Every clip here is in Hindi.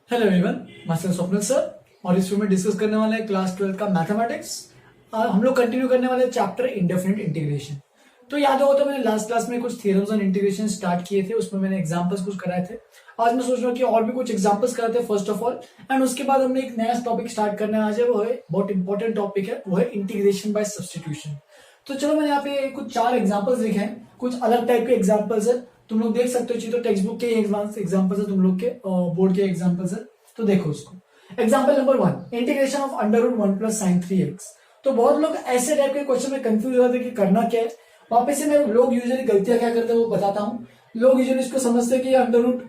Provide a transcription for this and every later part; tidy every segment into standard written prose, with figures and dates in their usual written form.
Hello everyone, master Swapnil sir. और इस वीडियो में डिस्कस करने वाले हैं क्लास 12 का मैथमेटिक्स। हम लोग कंटिन्यू करने वाले चैप्टर इंडेफिनिट इंटीग्रेशन। तो याद होगा तो मैंने लास्ट क्लास में कुछ थ्योरम्स ऑन इंटीग्रेशन स्टार्ट किए थे, उसमें मैंने एग्जांपल्स कुछ कराए थे। आज मैं सोच रहा हूँ कि और भी कुछ एग्जांपल्स कराते हैं फर्स्ट ऑफ ऑल, एंड उसके बाद हमने एक नया टॉपिक स्टार्ट करना है आज है, वो है बहुत इंपॉर्टेंट टॉपिक है, वो है इंटीग्रेशन बाय सब्सटीट्यूशन। तो चलो मैंने यहाँ पे कुछ 4 एग्जाम्पल्स लिखे हैं, कुछ अलग टाइप के एग्जाम्पल्स है, तुम लोग देख सकते हो। चाहिए तो टेक्स्ट बुक के एग्जाम्पल्स है, तुम लोग के बोर्ड के एग्जाम्पल्स है, तो देखो उसको। Example number 1, integration of under root 1 plus sine 3x। तो बहुत लोग ऐसे टाइप के क्वेश्चन में कंफ्यूज होते हैं कि करना क्या है। वापस से मैं लोग यूजुअली गलतियां क्या करते हैं वो बताता हूँ। लोग यूजुअली इसको समझते हैं कि अंडर रूट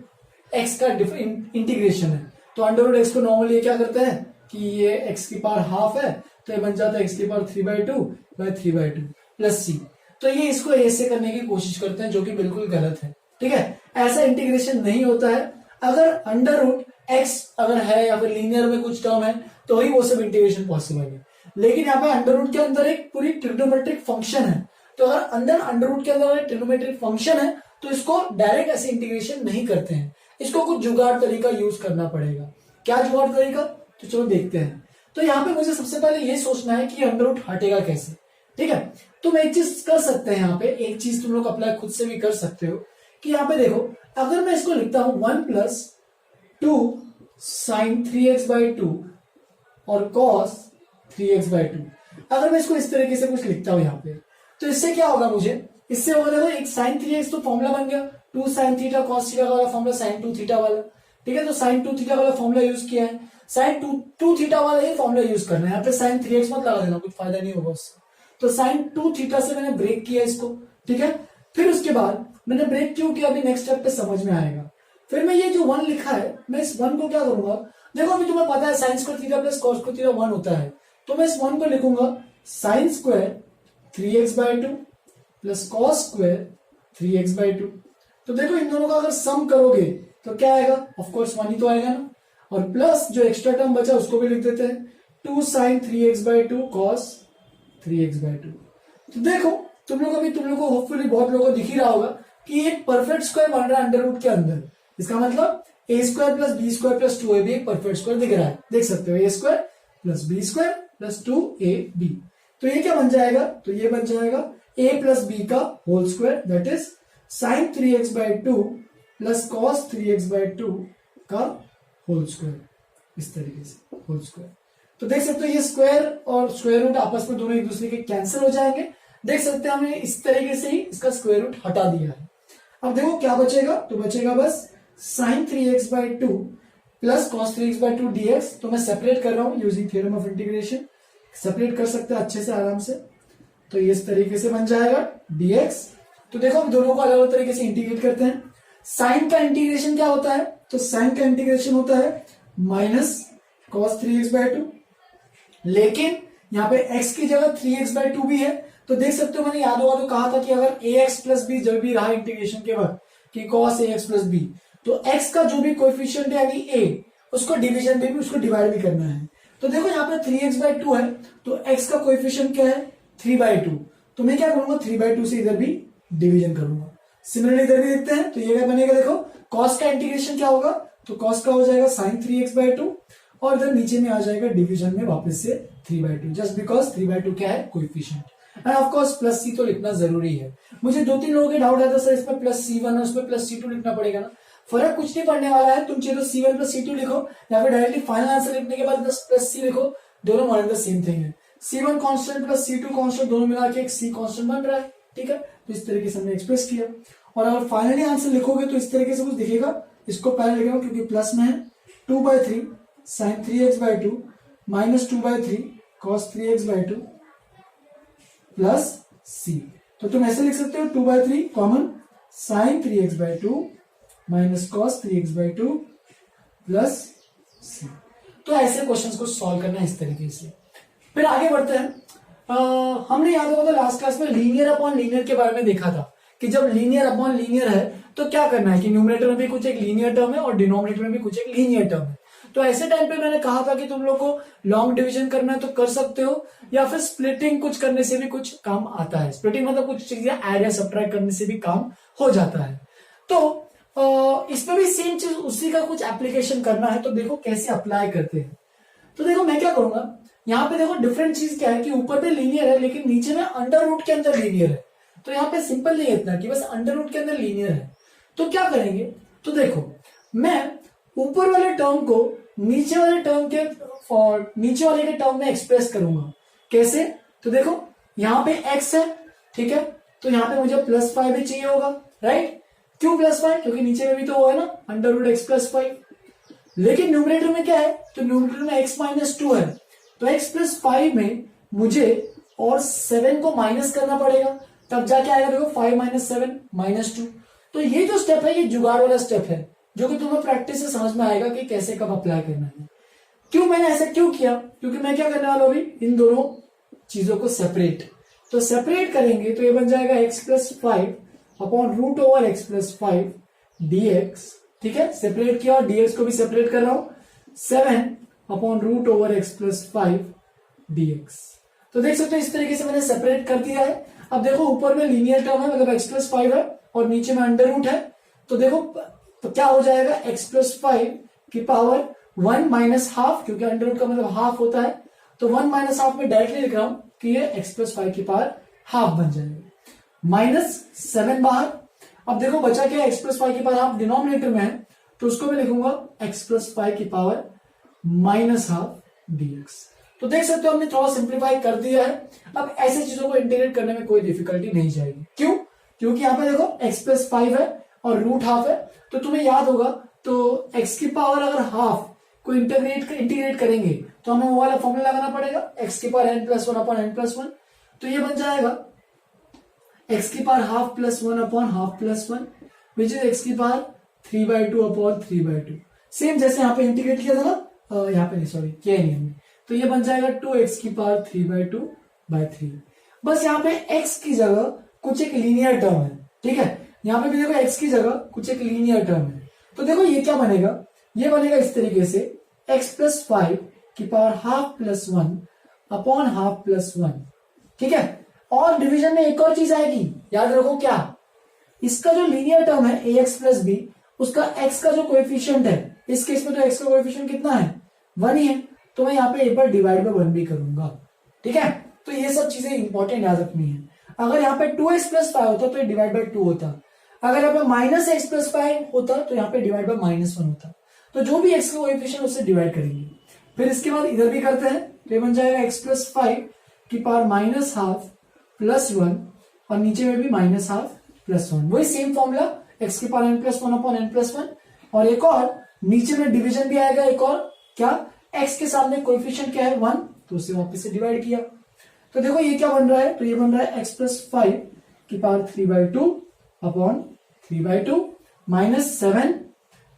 एक्स का इंटीग्रेशन है, तो अंडर रूट एक्स को नॉर्मली क्या करते हैं कि ये एक्स की पावर हाफ है, तो ये बन जाता है एक्स की पावर 3/2 प्लस सी। तो ये इसको ऐसे करने की कोशिश करते हैं, जो कि बिल्कुल गलत है। ठीक है, ऐसा इंटीग्रेशन नहीं होता है। अगर अंडर रूट एक्स अगर है या फिर लीनियर में कुछ टर्म है तो ही वो सब इंटीग्रेशन पॉसिबल है। लेकिन यहाँ पे अंडर रूट के अंदर एक पूरी ट्रिग्नोमेट्रिक फंक्शन है, तो अगर अंडर रूट के अंदर एक ट्रिग्नोमेट्रिक फंक्शन है तो इसको डायरेक्ट ऐसे इंटीग्रेशन नहीं करते हैं, इसको कुछ जुगाड़ तरीका यूज करना पड़ेगा। क्या जुगाड़ तरीका, तो चलो देखते हैं। तो यहाँ पे मुझे सबसे पहले ये सोचना है कि अंडर रूट हटेगा कैसे। ठीक है, तुम एक चीज कर सकते हैं, यहाँ पे एक चीज तुम लोग अप्लाई खुद से भी कर सकते हो कि यहाँ पे देखो, अगर मैं इसको लिखता हूं 1 प्लस 2 साइन 3x/2 और कॉस 3x/2, अगर मैं इसको इस तरीके से कुछ लिखता हूं यहाँ पे, तो इससे क्या होगा, मुझे इससे होगा देखो, एक साइन 3x तो फॉर्मूला बन गया, 2 साइन थीटा कॉस थीटा वाला फॉर्मूला साइन 2 थीटा वाला। ठीक है, तो साइन 2 थीटा वाला फॉर्मूला यूज किया है, साइन 2 थीटा वाला ही फॉर्मूला यूज करना है। यहाँ पे साइन 3x मत लगा देना, कुछ फायदा नहीं होगा उससे। तो साइन 2 थीटा से मैंने ब्रेक किया इसको। ठीक है, फिर उसके बाद मैंने ब्रेक क्यों किया, अभी नेक्स्ट स्टेप पे समझ में आएगा। फिर मैं ये जो 1 लिखा है, मैं इस 1 को क्या करूंगा, देखो अभी तुम्हें पता है sine square theta plus cos square theta 1 होता है, तो मैं इस 1 को लिखूंगा sine square 3x/2 plus cos square 3x/2। तो देखो इन दोनों का अगर सम करोगे तो क्या आएगा, ऑफकोर्स 1 ही तो आएगा ना। और प्लस जो एक्स्ट्रा टर्म बचा उसको भी लिख देते हैं, 2 साइन 3x/2 कॉस 3x/2। तो देखो तुम लोग को होपफुली बहुत लोगों को दिख ही रहा होगा कि एक परफेक्ट स्क्वायर बन रहा है अंडर रूट के अंदर। इसका मतलब A square plus B square plus 2ab एक परफेक्ट स्क्वायर दिख रहा है, देख सकते हो, A square plus B square plus 2ab। तो ये क्या बन जाएगा, तो ये बन जाएगा a प्लस बी का whole square, that is sine 3x/2 plus cos 3x/2 का होल स्क्वायर, इस तरीके से होल स्क्वायर। तो देख सकते हो ये स्क्वायर और स्क्वायर रूट आपस में दोनों एक दूसरे के कैंसिल हो जाएंगे। देख सकते हैं हमने इस तरीके से ही इसका स्क्वायर रूट हटा दिया है। अब देखो क्या बचेगा, तो बचेगा बस sign 3x/2 plus cos 3x/2 dx। तो मैं सेपरेट कर रहा हूं using theorem of integration, separate कर सकते हैं अच्छे से आराम से। तो ये इस तरीके से बन जाएगा dx। तो देखो हम दोनों को अलग अलग तरीके से इंटीग्रेट करते हैं। साइन का इंटीग्रेशन क्या होता है, तो साइन का इंटीग्रेशन होता है माइनस कॉस 3x/2, लेकिन यहाँ पे x की जगह 3x/2 भी है। तो देख सकते हो मैंने याद होगा तो कहा था कि अगर ax प्लस बी जब भी रहा इंटीग्रेशन के बाद कि cos ax प्लस बी, तो x का जो भी कोएफिशिएंट है यानी a, उसको डिवीजन में भी उसको डिवाइड भी करना है। तो देखो यहाँ पे 3x/2 है, तो x का कोएफिशिएंट क्या है 3/2, तो मैं क्या करूंगा 3/2 से इधर भी डिवीजन करूंगा। सिमिलरली इधर भी देखते हैं, तो ये क्या बनेगा, देखो cos का इंटीग्रेशन क्या होगा, तो cos का हो जाएगा sin 3x/2 और इधर नीचे में आ जाएगा डिवीजन में वापस से 3/2, जस्ट बिकॉज 3/2 क्या है coefficient. And of course plus C तो लिखना जरूरी है। मुझे 2-3 लोगों के डाउट आता है सर इसमें प्लस C1 है उसमें प्लस C2 लिखना पड़ेगा ना। फर्क कुछ नहीं पड़ने वाला है, तुम चाहिए तो C1 प्लस C2 लिखो या फिर डायरेक्टली फाइनल आंसर लिखने के बाद प्लस C लिखो, दोनों one and the same thing है। C1 constant plus C2 constant दोनों मिला के एक C कांस्टेंट बन रहा है। ठीक है, तो इस तरीके से हमने एक्सप्रेस किया। और अगर फाइनली आंसर लिखोगे तो इस तरीके से कुछ दिखेगा, इसको पहले लिखेगा क्योंकि प्लस में है 2/3 sin 3x/2 minus 2/3 cos 3x/2 plus c। तो तुम ऐसे लिख सकते हो 2/3 common sin 3x/2 minus cos 3x/2 plus c। तो ऐसे क्वेश्चंस को सॉल्व करना है इस तरीके से। फिर आगे बढ़ते हैं। हमने याद होगा तो लास्ट क्लास में लीनियर अपॉन लीनियर के बारे में देखा था कि जब लीनियर अपॉन लीनियर है तो क्या करना है कि न्यूमरेटर में भी कुछ एक लीनियर टर्म है और डिनोमिनेटर में भी कुछ एक लीनियर टर्म है। तो ऐसे टाइम पे मैंने कहा था कि तुम लोग को लॉन्ग डिवीजन करना है तो कर सकते हो, या फिर स्प्लिटिंग कुछ करने से भी कुछ काम आता है। स्प्लिटिंग मतलब कुछ चीजें ऐड या सब्ट्रैक्ट करने से भी काम हो जाता है। तो इसमें भी सेम चीज उसी का कुछ एप्लीकेशन करना है, तो देखो कैसे अप्लाई करते हैं। तो देखो मैं क्या करूंगा, यहाँ पे देखो डिफरेंट चीज क्या है कि ऊपर पे लीनियर है लेकिन नीचे में अंडर रूट के अंदर लीनियर है। तो यहाँ पे सिंपल नहीं है इतना कि बस अंडर रूट के अंदर लीनियर है। तो क्या करेंगे, तो देखो मैं ऊपर वाले टर्म को नीचे वाले के टर्म में एक्सप्रेस करूंगा। कैसे, तो देखो यहाँ पे x है, ठीक है, तो यहाँ पे मुझे +5 भी चाहिए होगा, राइट। क्यों +5, क्योंकि नीचे में भी तो वो है ना √x+5। लेकिन न्यूमरेटर में क्या है, तो न्यूमरेटर में x-2 है, तो x+5 में मुझे और 7 को माइनस करना पड़ेगा, तब जाके आएगा देखो 5 - 7 -2। तो ये जो स्टेप है ये जुगाड़ वाला स्टेप है, जो कि तुम्हें प्रैक्टिस से समझ में आएगा कि कैसे कब अप्लाई करना है। क्यों मैंने ऐसा क्यों किया, क्योंकि मैं क्या करने वाला हूं अभी, इन दोनों चीजों को सेपरेट, तो सेपरेट करेंगे तो ये बन जाएगा x+5 अपॉन √x+5 dx, ठीक है, सेपरेट किया और dx को भी सेपरेट कर रहा हूं 7 अपॉन √x+5 dx। तो देख सकते हो इस तरीके से मैंने सेपरेट कर दिया है। अब देखो ऊपर में लीनियर टर्म है, मतलब x+5 है और नीचे में अंडर रूट है, तो देखो तो क्या हो जाएगा, x+5 की पावर 1 - हाफ, क्योंकि अंडर रूट का मतलब हाफ होता है, तो 1 - हाफ में डायरेक्टली लिख रहा हूं कि ये x+5 की पावर हाफ बन जाएगा, -7 बाहर। अब देखो बचा क्या, x+5 की पावर हाफ डिनोमिनेटर में है, तो उसको मैं लिखूंगा x+5 की पावर -हाफ dx। तो देख सकते हो हमने थोड़ा सिंप्लीफाई कर दिया है। अब ऐसे चीजों को इंटीग्रेट करने में कोई डिफिकल्टी नहीं जाएगी। क्यों, क्योंकि यहाँ पे देखो x+5 है और √हाफ है, तो तुम्हें याद होगा तो x की पावर अगर हाफ को इंटीग्रेट करेंगे तो हमें वो वाला फॉर्मूला लगाना पड़ेगा, x की पावर n+1 अपॉन n+1। तो ये बन जाएगा x की power half +1 upon half +1 which is x की पावर 3/2 अपॉन 3/2। सेम जैसे यहाँ पे इंटीग्रेट किया था ना, यहाँ पे नहीं, सॉरी किया नहीं हमने, तो ये बन जाएगा 2x की पावर 3/2/3। बस यहाँ पे x की जगह कुछ एक लीनियर टर्म है, ठीक है, यहाँ पे भी देखो x की जगह कुछ एक लीनियर टर्म है। तो देखो ये क्या बनेगा, ये बनेगा इस तरीके से x+5 की पावर हाफ +1 अपॉन हाफ +1, ठीक है। और डिवीजन में एक और चीज आएगी, याद रखो क्या, इसका जो लीनियर टर्म है ax+b, उसका x का जो कोएफिशिएंट है, इस केस में तो x का कोएफिशिएंट कितना है, 1 ही है, तो मैं यहाँ पे एक बार डिवाइड बाय 1 भी करूंगा, ठीक है। तो ये सब चीजें इंपॉर्टेंट याद रखनी है। अगर यहाँ पे 2x+5 होता तो ये डिवाइड बाय 2 होता, अगर यहाँ पे -x+5 होता तो यहाँ पे डिवाइड बाय -1 होता। तो जो भी x का कोएफिशिएंट उससे डिवाइड करेंगे। फिर इसके बाद इधर भी करते हैं, तो ये बन जाएगा x+5 की पावर -हाफ +1 और नीचे में भी -हाफ +1, वही सेम फॉर्मूला x की पावर n+1 अपॉन n+1। और एक और नीचे में डिवीजन भी आएगा, एक और क्या, x के सामने कोएफिशिएंट क्या है 1, तो उसे वापस से डिवाइड किया। तो देखो ये क्या बन रहा है, तो ये बन रहा है x+5 की पावर 3/2 अपॉन 3/2 -7,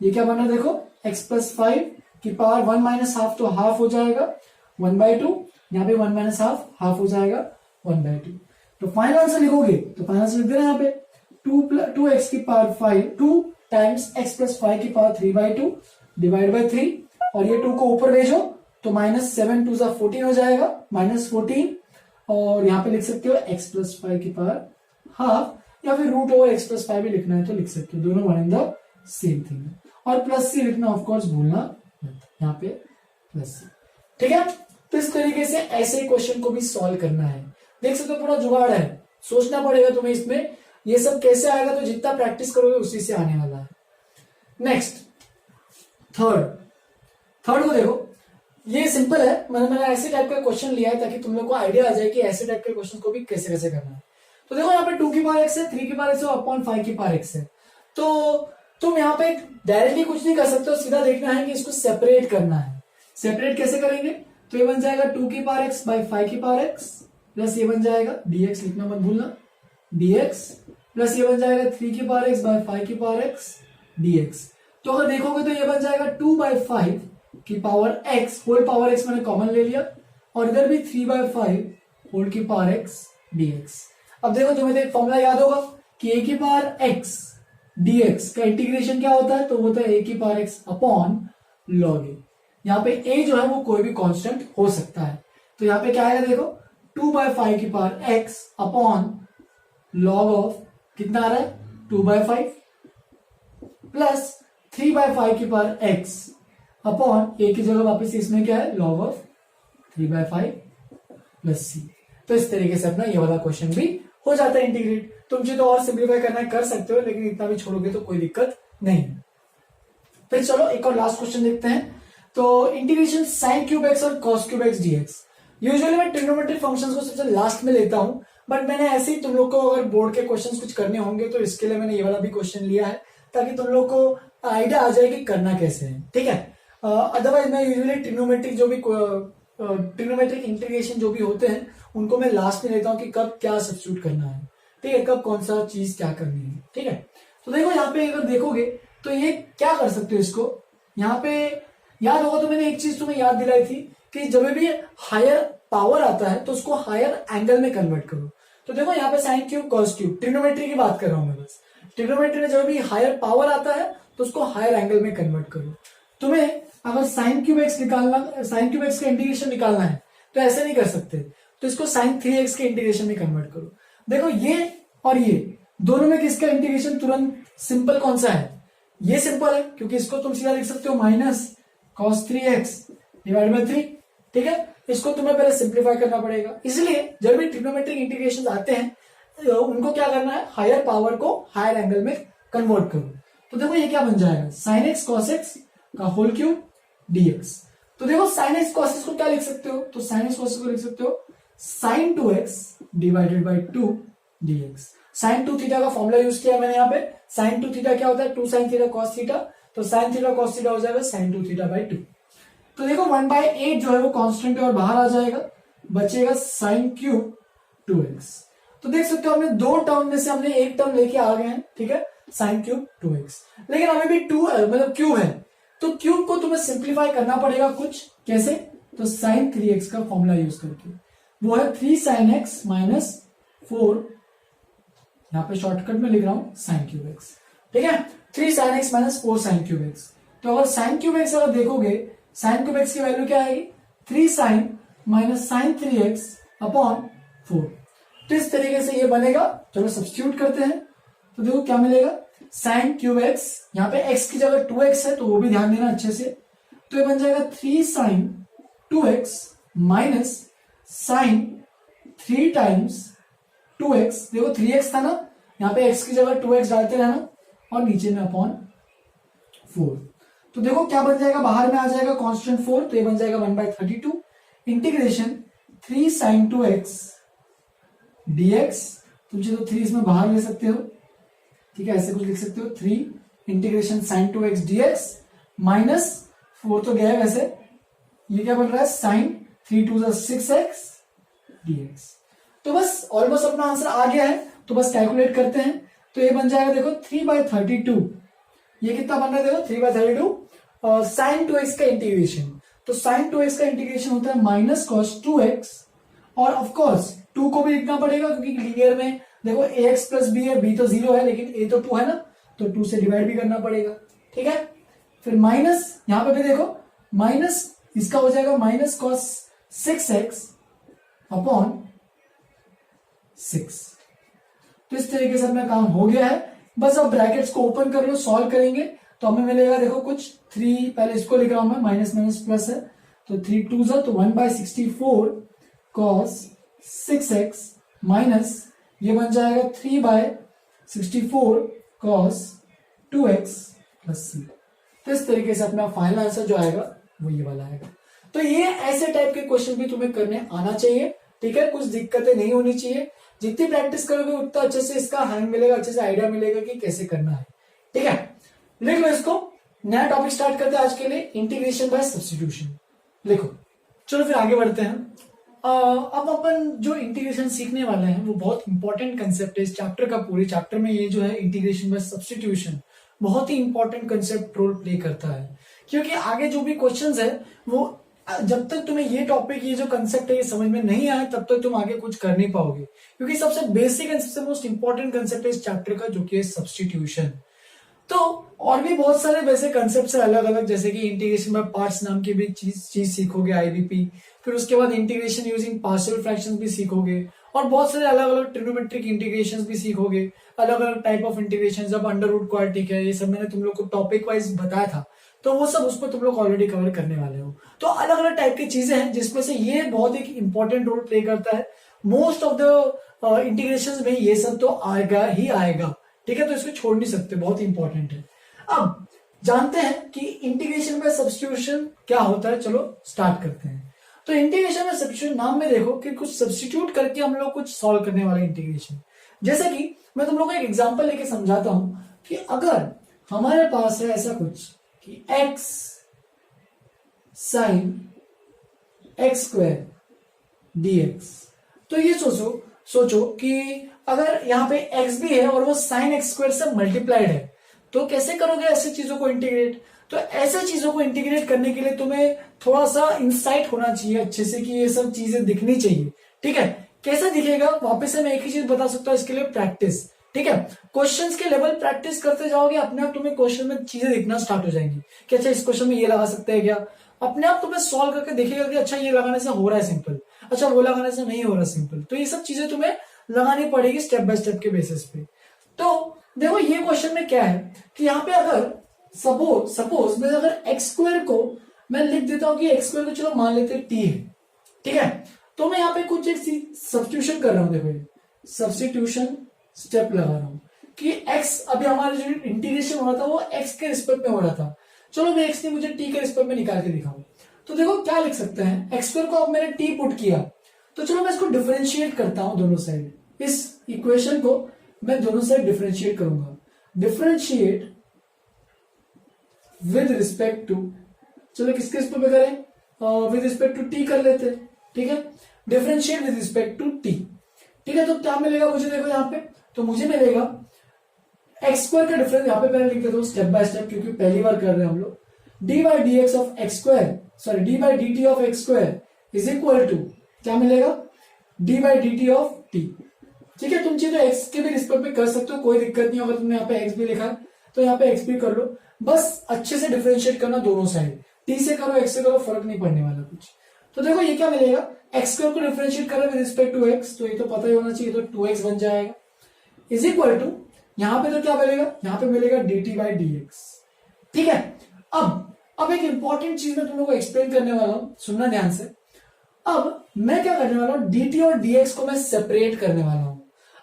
ये क्या बना देखो x+5 की पावर 1 - हाफ, तो हाफ हो जाएगा 1/2, यहाँ पे 1 - हाफ हो जाएगा 1/2। तो फाइनल आंसर लिखोगे तो फाइनल आंसर लिख देना यहाँ पे 2x की पावर 5, 2 टाइम्स x+5 की पावर 3/2 डिवाइड बाय 3, और ये 2 को ऊपर भेजो तो -7 2 सा 14 हो जाएगा, -14। और यहाँ पे लिख सकते हो x+5 की पावर हाफ, या फिर √x+5 भी लिखना है तो लिख सकते हो, दोनों one in the same thing. और +c लिखना ऑफ कोर्स भूलना मत, यहाँ पे +c, ठीक है। तो इस तरीके से ऐसे क्वेश्चन को भी सॉल्व करना है। देख सकते हो पूरा जुगाड़ है, सोचना पड़ेगा तुम्हें इसमें, ये सब कैसे आएगा, तो जितना प्रैक्टिस करोगे उसी से आने वाला है। नेक्स्ट थर्ड को देखो, ये सिंपल है, मैंने ऐसे टाइप का क्वेश्चन लिया है ताकि तुम लोग को आइडिया आ जाए कि ऐसे टाइप के क्वेश्चन को भी कैसे कैसे करना है। तो देखो यहाँ पे 2 की पावर x है, 3 की पावर x है और अपॉन 5 की पावर x है। तो तुम यहाँ पे डायरेक्टली कुछ नहीं कर सकते हो, सीधा देखना है कि इसको सेपरेट करना है। सेपरेट कैसे करेंगे, तो ये बन जाएगा 2 की पावर x बाई 5 की पावर x प्लस ये बन जाएगा dx, लिखना मत भूलना dx, प्लस ये बन जाएगा 3 की पावर x बाई 5 की पावर x dx। तो अगर देखोगे तो ये बन जाएगा 2/5 की power x whole power x मैंने कॉमन ले लिया, और इधर भी 3/5 होल की पावर x dx। अब देखो तुम्हें तो एक फॉर्मूला याद होगा कि a की पावर x dx का इंटीग्रेशन क्या होता है, तो होता है a की power x upon log a। यहाँ पे a जो है वो कोई भी कांस्टेंट हो सकता है, तो यहाँ पे क्या आएगा देखो 2/5 की power x upon log of कितना आ रहा है 2/5, प्लस 3/5 की पावर x अपॉन a की जगह वापस इसमें क्या है log ऑफ 3/5 प्लस c। तो इस तरीके से अपना ये वाला क्वेश्चन भी हो जाता है इंटीग्रेट। तुम जो तो और सिंप्लीफाई करना कर सकते हो, लेकिन इतना भी छोड़ोगे तो कोई दिक्कत नहीं। फिर चलो एक और लास्ट क्वेश्चन देखते हैं। तो इंटीग्रेशन साइन क्यूब एक्स और cos cube x dx. Usually मैं ट्रिग्नोमेट्रिक फंक्शंस को सबसे लास्ट में लेता हूं, बट मैंने ऐसे ही तुम लोग को अगर बोर्ड के क्वेश्चंस कुछ करने होंगे तो इसके लिए मैंने ये वाला भी क्वेश्चन लिया है, ताकि तुम लोग को आइडिया आ जाए कि करना कैसे है। ठीक है, अदरवाइज मैं यूजुअली ट्रिग्नोमेट्रिक इंटीग्रेशन जो भी होते हैं उनको मैं लास्ट में लेता हूं कि कब क्या सब्स्टिट्यूट करना है, ठीक है, कब कौन सा चीज क्या करनी है। ठीक है, तो देखो यहाँ पे अगर देखोगे तो ये क्या कर सकते हो, इसको यहाँ पे याद होगा तो मैंने एक चीज तुम्हें याद दिलाई थी कि जब भी हायर पावर आता है तो उसको हायर एंगल में कन्वर्ट करो। तो देखो यहाँ पे sine cube cos cube, trigonometry की बात कर रहा हूं मैं बस। ट्रिग्नोमेट्री में जब भी हायर पावर आता है तो उसको हायर एंगल में कन्वर्ट करो। तुम्हें अगर साइन क्यूब एक्स निकालना, साइन क्यूब एक्स का इंटीग्रेशन निकालना है तो ऐसे नहीं कर सकते, तो इसको साइन 3x के इंटीग्रेशन में कन्वर्ट करो। देखो ये और ये दोनों में किसका इंटीग्रेशन तुरंत सिंपल कौन सा है, ये सिंपल है, क्योंकि इसको तुम सीधा लिख सकते हो minus cos 3x divide by 3। ठीक है, इसको तुम्हें पहले सिंप्लीफाई करना पड़ेगा। इसलिए जब भी ट्रिग्नोमेट्रिक इंटीग्रेशन आते हैं उनको क्या करना है, हायर पावर को हायर एंगल में कन्वर्ट करो। तो देखो ये क्या बन जाएगा, साइन एक्स कॉस एक्स का होल क्यूब dx। तो देखो साइन एक्स कॉस एक्स को क्या लिख सकते हो, तो साइन एक्स कॉस एक्स को लिख सकते हो sine 2x divided by 2 dx। Sine 2 theta का फॉर्मूला यूज किया मैंने यहाँ पे। साइन 2 थीटा क्या होता है, 2 साइन थीटा कॉस थीटा, तो साइन थीटा कॉस थीटा हो जाएगा साइन 2 थीटा बाई 2। तो देखो 1/8 जो है वो कांस्टेंट है और बाहर आ जाएगा, बचेगा साइन क्यूब 2x। तो देख सकते हो हमने दो टर्म में से हमने एक टर्म लेके आ गए हैं, ठीक है, साइन क्यूब 2x। लेकिन हमें भी 2 मतलब क्यूब है, तो क्यूब को तुम्हें सिंप्लीफाई करना पड़ेगा कुछ, कैसे, तो साइन 3x का फॉर्मूला यूज करके, वो है 3 साइन एक्स माइनस 4, यहां पे शॉर्टकट में लिख रहा हूं साइन क्यूब एक्स। ठीक है, 3 sine x minus 4 sign cube x. तो अगर साइन क्यूब एक्स अगर देखोगे, साइन क्यूब एक्स की वैल्यू क्या आएगी, 3 sign minus sign 3x upon 4। तो इस तरीके से ये बनेगा। चलो सब्स्टिट्यूट करते हैं, तो देखो क्या मिलेगा, साइन क्यूब एक्स, यहाँ पे x की जगह 2x है तो वो भी ध्यान देना अच्छे से। तो ये बन जाएगा 3 sign 2x minus sign 3 times 2x। देखो 3x था ना, यहाँ पे x की जगह 2x डालते रहना और नीचे में अपॉन 4। तो देखो क्या बन जाएगा, बाहर में आ जाएगा कांस्टेंट 4, तो ये बन जाएगा 1/32 इंटीग्रेशन 3 साइन 2x dx। तुम चाहे तो 3 इसमें बाहर ले सकते हो, ठीक है, ऐसे कुछ लिख सकते हो, 3 integration sign 2x dx minus 4 तो गया है वैसे, ये क्या बन रहा है, साइन 3 2 6x dx। तो बस ऑलमोस्ट अपना आंसर आ गया है, तो बस कैलकुलेट करते हैं। तो ये बन जाएगा देखो 3/32, ये कितना बन रहा है, देखो 3/32 साइन 2x का इंटीग्रेशन। तो साइन 2x का इंटीग्रेशन होता है माइनस कॉस 2x, और ऑफकोर्स 2 को भी लिखना पड़ेगा क्योंकि लीनियर में देखो ax प्लस b है, b तो 0 है लेकिन a तो 2 है ना, तो 2 से डिवाइड भी करना पड़ेगा। ठीक है, फिर माइनस यहां पे भी देखो माइनस इसका हो जाएगा माइनस कॉस 6x अपॉन 6। तो इस तरीके से अपना काम हो गया है। बस अब ब्रैकेट्स को ओपन कर लो, सॉल्व करेंगे तो हमें मिलेगा देखो कुछ 3, पहले इसको लिख रहा हूं मैं, माइनस माइनस प्लस है, तो 3 2 तो 1/64 कॉस 6x माइनस ये बन जाएगा 3/64 कॉस 2x प्लस c। तो इस तरीके से अपना फाइनल आंसर जो आएगा वो ये वाला आएगा। तो ये ऐसे टाइप के क्वेश्चन भी तुम्हें करने आना चाहिए, ठीक है, कुछ दिक्कतें नहीं होनी चाहिए। जितनी प्रैक्टिस करोगे उतना अच्छे से इसका हैंग मिलेगा, अच्छे से आइडिया मिलेगा कि कैसे करना है। ठीक है, लिख लो इसको। नया टॉपिक स्टार्ट करते हैं आज के लिए, इंटीग्रेशन बाय सब्स्टिट्यूशन। लिखो, चलो फिर आगे बढ़ते हैं। अब अपन जो इंटीग्रेशन सीखने वाले हैं वो बहुत इंपॉर्टेंट कंसेप्ट है इस चैप्टर का। पूरे चैप्टर में ये जो है इंटीग्रेशन बाय सब्स्टिट्यूशन बहुत ही इंपॉर्टेंट कंसेप्ट रोल प्ले करता है, क्योंकि आगे जो भी क्वेश्चंस है वो जब तक तुम्हें ये टॉपिक, ये जो कंसेप्ट है ये समझ में नहीं आया तब तक तुम आगे कुछ कर नहीं पाओगे, क्योंकि सबसे बेसिक एंड सबसे मोस्ट इंपॉर्टेंट कंसेप्ट है इस चैप्टर का, जो कि है सब्स्टिट्यूशन। तो और भी बहुत सारे वैसे कंसेप्ट है अलग अलग, जैसे कि इंटीग्रेशन बाय पार्ट्स नाम की भी चीज सीखोगे, आईबीपी। फिर उसके बाद इंटीग्रेशन यूजिंग पार्शियल फ्रैक्शंस भी सीखोगे, और बहुत सारे अलग अलग ट्रिग्नोमेट्रिक इंटीग्रेशंस भी सीखोगे। अलग अलग टाइप ऑफ इंटीग्रेशन, जब अंडर रूट क्वाड्रेटिक है, ये सब मैंने तुम लोग को टॉपिक वाइज बताया था, तो वो सब उसमें तुम लोग ऑलरेडी कवर करने वाले हो। तो अलग अलग टाइप की चीजें हैं जिसमें से ये बहुत एक इंपॉर्टेंट रोल प्ले करता है। मोस्ट ऑफ द इंटीग्रेशन में ये सब तो आएगा ही आएगा, ठीक है, तो इसको छोड़ नहीं सकते, बहुत इंपॉर्टेंट है। अब जानते हैं कि इंटीग्रेशन में सब्स्टिट्यूशन क्या होता है, चलो स्टार्ट करते हैं। तो इंटीग्रेशन में सब्स्टिट्यूशन, नाम में देखो कि कुछ सब्स्टिट्यूट करके हम लोग कुछ सॉल्व करने वाले इंटीग्रेशन। जैसे कि मैं तुम लोग को एक एग्जांपल लेके समझाता हूं कि अगर हमारे पास है ऐसा कुछ कि x sine x square dx, तो ये सोचो कि अगर यहाँ पे x भी है और वो साइन एक्स स्क्वायर से मल्टीप्लाइड है, तो कैसे करोगे ऐसी चीजों को इंटीग्रेट। तो ऐसे चीजों को इंटीग्रेट करने के लिए तुम्हें थोड़ा सा इंसाइट होना चाहिए अच्छे से कि ये सब चीजें दिखनी चाहिए, ठीक है। कैसे दिखेगा, वापस से मैं एक ही चीज बता सकता हूं इसके लिए, प्रैक्टिस, ठीक है। क्वेश्चंस के लेवल प्रैक्टिस करते जाओगे, अपने आप तुम्हें क्वेश्चन में चीजें दिखना स्टार्ट हो जाएंगी कि अच्छा इस क्वेश्चन में ये लगा सकते हैं क्या, अपने आप तुम्हें सॉल्व करके देखेगा कि अच्छा ये लगाने से हो रहा है सिंपल, अच्छा वो लगाने से नहीं हो रहा सिंपल। तो ये सब चीजें तुम्हें लगानी पड़ेगी स्टेप बाय स्टेप के बेसिस पे। तो देखो ये क्वेश्चन में क्या है कि यहाँ पे अगर सपोज मैं अगर एक्स स्क्वायर को मैं लिख देता हूं कि एक्स स्क्वायर को चलो मान लेते हैं टी है, ठीक है। तो मैं यहाँ पे कुछ एक सब्स्टिट्यूशन कर रहा हूं, देखो सब्स्टिट्यूशन स्टेप लगा रहा हूं कि x, अभी हमारा जो इंटीग्रेशन हो रहा था वो x के रिस्पेक्ट में हो रहा था, चलो मैं x नहीं मुझे t के रिस्पेक्ट में निकाल के दिखाऊं। तो देखो क्या लिख सकते हैं, एक्स स्क्वायर को अब मैंने t पुट किया, तो चलो मैं इसको डिफरेंशिएट करता हूं दोनों साइड, इस इक्वेशन को मैं दोनों साइड डिफरेंशिएट करूंगा। डिफरेंशिएट विद रिस्पेक्ट टू, चलो किसके रिस्पेक्ट में करें, विद रिस्पेक्ट टू t कर लेते हैं, ठीक है। Differentiate with respect to t, ठीक है। तो क्या मिलेगा मुझे, देखो यहाँ पे तो मुझे मिलेगा एक्स स्क्वायर का डिफरेंस, यहाँ पे पहले लिख देता हूँ स्टेप बाय स्टेप क्योंकि पहली बार कर रहे हैं हम लोग। D by d x of x square, sorry d by d t of x square is equal to क्या मिलेगा, d by d t of t, ठीक है। तुम चाहे तो एक्स के भी रिस्पेक्ट में कर सकते हो, कोई दिक्कत नहीं होगा। तुमने यहाँ पे एक्स भी लिखा तो यहाँ पे एक्स भी कर लो, बस अच्छे से डिफरेंशिएट करना दोनों साइड, टी से करो एक्स से करो फर्क नहीं पड़ने वाला कुछ। तो देखो ये क्या मिलेगा, एक्स स्क्वायर को डिफरेंशिएट कर रहे विद रिस्पेक्ट टू एक्स, तो ये तो पता ही होना चाहिए, तो 2x बन जाएगा इज इक्वल टू, यहां पे तो क्या मिलेगा, यहां पे मिलेगा dt बाई डी एक्स, ठीक है। अब एक इंपॉर्टेंट चीज मैं तुम लोगों को एक्सप्लेन करने वाला हूं, सुनना ध्यान से। अब मैं क्या करने वाला हूं, dt और dx को मैं सेपरेट करने वाला हूं।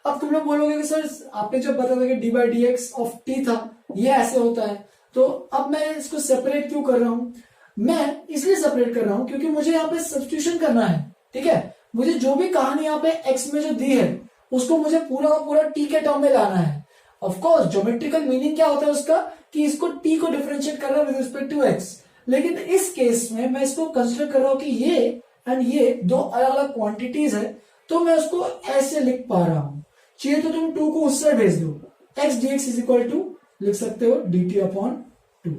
अब तुम लोग बोलोगे कि सर आपने जब बताया कि D by d x of T था ये ऐसे होता है, तो अब मैं इसको सेपरेट क्यों कर रहा हूं, मैं इसलिए सेपरेट कर रहा हूं क्योंकि मुझे यहाँ पे सब्स्टिट्यूशन करना है, ठीक है। मुझे जो भी कहानी यहाँ पे x में जो दी है उसको मुझे पूरा का पूरा t के टर्म में लाना है। ऑफ कोर्स ज्योमेट्रिकल मीनिंग क्या होता है उसका कि इसको t को डिफरेंशिएट कर रहा है विद रिस्पेक्ट टू x, लेकिन इस केस में मैं इसको कंसीडर कर रहा हूं कि ये एंड ये दो अलग अलग क्वांटिटीज है, तो मैं उसको ऐसे लिख पा रहा हूं। चाहिए तो तुम 2 को उससे भेज दो, x dx is equal to लिख सकते हो dt अपॉन 2।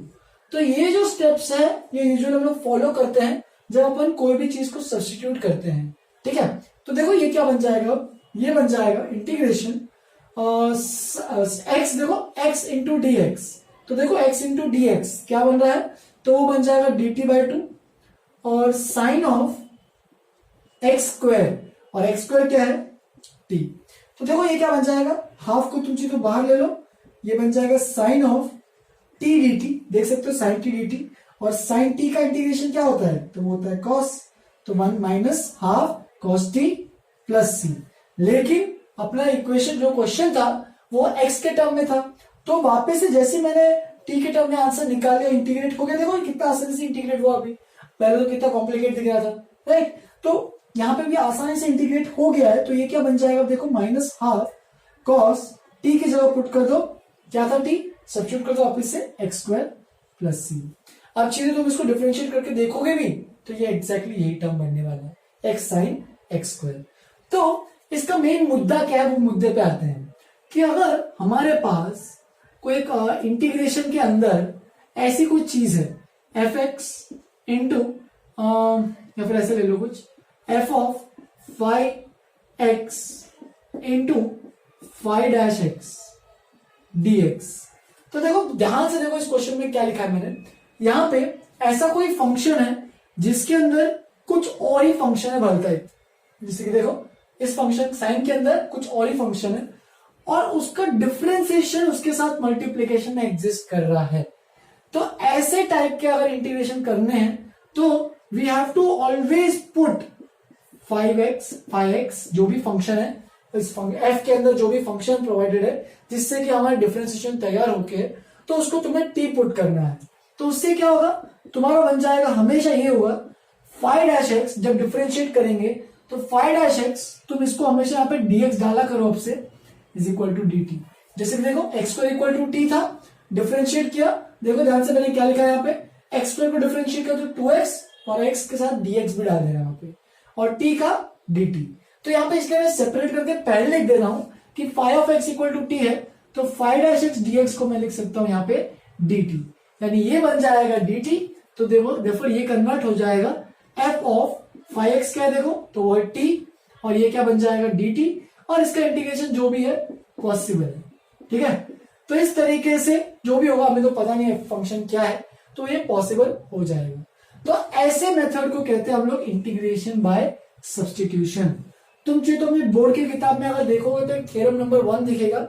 तो ये जो स्टेप्स है ये यूजुअली हम लोग फॉलो करते हैं जब अपन कोई भी चीज को सब्स्टिट्यूट करते हैं, ठीक है। तो देखो ये क्या बन जाएगा, ये बन जाएगा इंटीग्रेशन x, देखो x इंटू डी एक्स, तो देखो x इंटू डी एक्स क्या बन रहा है, तो वो बन जाएगा dt बाई 2 और साइन ऑफ एक्स स्क्वायर, और एक्स स्क्वायर क्या है t। तो देखो ये क्या बन जाएगा, हाफ को तुम चीजों बाहर ले लो, ये बन जाएगा sine of t d t, देख सकते हो साइन टी डी टी, और साइन टी का इंटीग्रेशन क्या होता है, तो वो होता है कॉस, तो 1 minus half cos T plus C. लेकिन अपना इक्वेशन जो क्वेश्चन था वो एक्स के टर्म में था, तो वापस से जैसे मैंने टी के टर्म में आंसर निकाल लिया, इंटीग्रेट हो गया। देखो कितना आसानी से इंटीग्रेट हुआ, अभी पहले तो कितना कॉम्प्लिकेट दिख रहा था, राइट। तो यहाँ पे भी आसानी से इंटीग्रेट हो गया है, तो ये क्या बन जाएगा, देखो माइनस हाफ कॉस टी की जगह पुट कर दो, क्या था टी, सब्स्टिट्यूट कर दो वापस से एक्स स्क्वायर प्लस सी। अब चीजें तुम इसको डिफरेंशिएट करके देखोगे भी तो ये एग्जैक्टली यही टर्म बनने वाला है, एक्स साइन एक्स स्क्वायर। तो इसका मेन मुद्दा क्या है, वो मुद्दे पे आते हैं कि अगर हमारे पास कोई एक इंटीग्रेशन के अंदर ऐसी कोई चीज है एफ एक्स इंटू या फिर ऐसे ले लो कुछ F of five x into five dash x dx, तो देखो ध्यान से देखो इस क्वेश्चन में क्या लिखा है मैंने, यहां पे ऐसा कोई फंक्शन है जिसके अंदर कुछ और ही फंक्शन है भलता है, जैसे कि देखो इस फंक्शन साइन के अंदर कुछ और ही फंक्शन है, और उसका डिफरेंशिएशन उसके साथ मल्टीप्लीकेशन में एग्जिस्ट कर रहा है। तो ऐसे टाइप के अगर इंटीग्रेशन करने हैं तो we have to always put 5x जो भी फंक्शन है इस f के अंदर जो भी फंक्शन प्रोवाइडेड है जिससे कि हमारा डिफरेंशिएशन तैयार होके तो उसको तुम्हें t पुट करना है। तो उससे क्या होगा, तुम्हारा बन जाएगा, हमेशा ये होगा 5-x जब डिफरेंशिएट करेंगे तो 5-x तुम इसको हमेशा यहाँ पे dx डाला करो अब से इज इक्वल टू dt। जैसे देखो x square equal to t था, डिफरेंशिएट किया, देखो ध्यान से मैंने क्या लिखा है यहाँ पे, x स्क्वायर को डिफरेंशिएट किया तो 2x और x के साथ dx भी डाल देना यहाँ पे और t का dt। तो यहाँ पे इसलिए मैं सेपरेट करके पहले लिख दे रहा हूं कि 5x इक्वल टू t है तो 5-x dx को मैं लिख सकता हूं यहाँ पे dt, यानी ये बन जाएगा dt। तो देखो ये कन्वर्ट हो जाएगा f ऑफ 5x क्या है देखो तो वो है t और ये क्या बन जाएगा dt और इसका इंटीग्रेशन जो भी है पॉसिबल है। ठीक है, तो इस तरीके से जो भी होगा, हमें तो पता नहीं है फंक्शन क्या है, तो ये पॉसिबल हो जाएगा। तो ऐसे मेथड को कहते हैं हम लोग इंटीग्रेशन बाय सब्स्टिट्यूशन। तुम चाहिए तो अपनी बोर्ड की किताब में अगर देखोगे तो एक थ्योरम नंबर 1 दिखेगा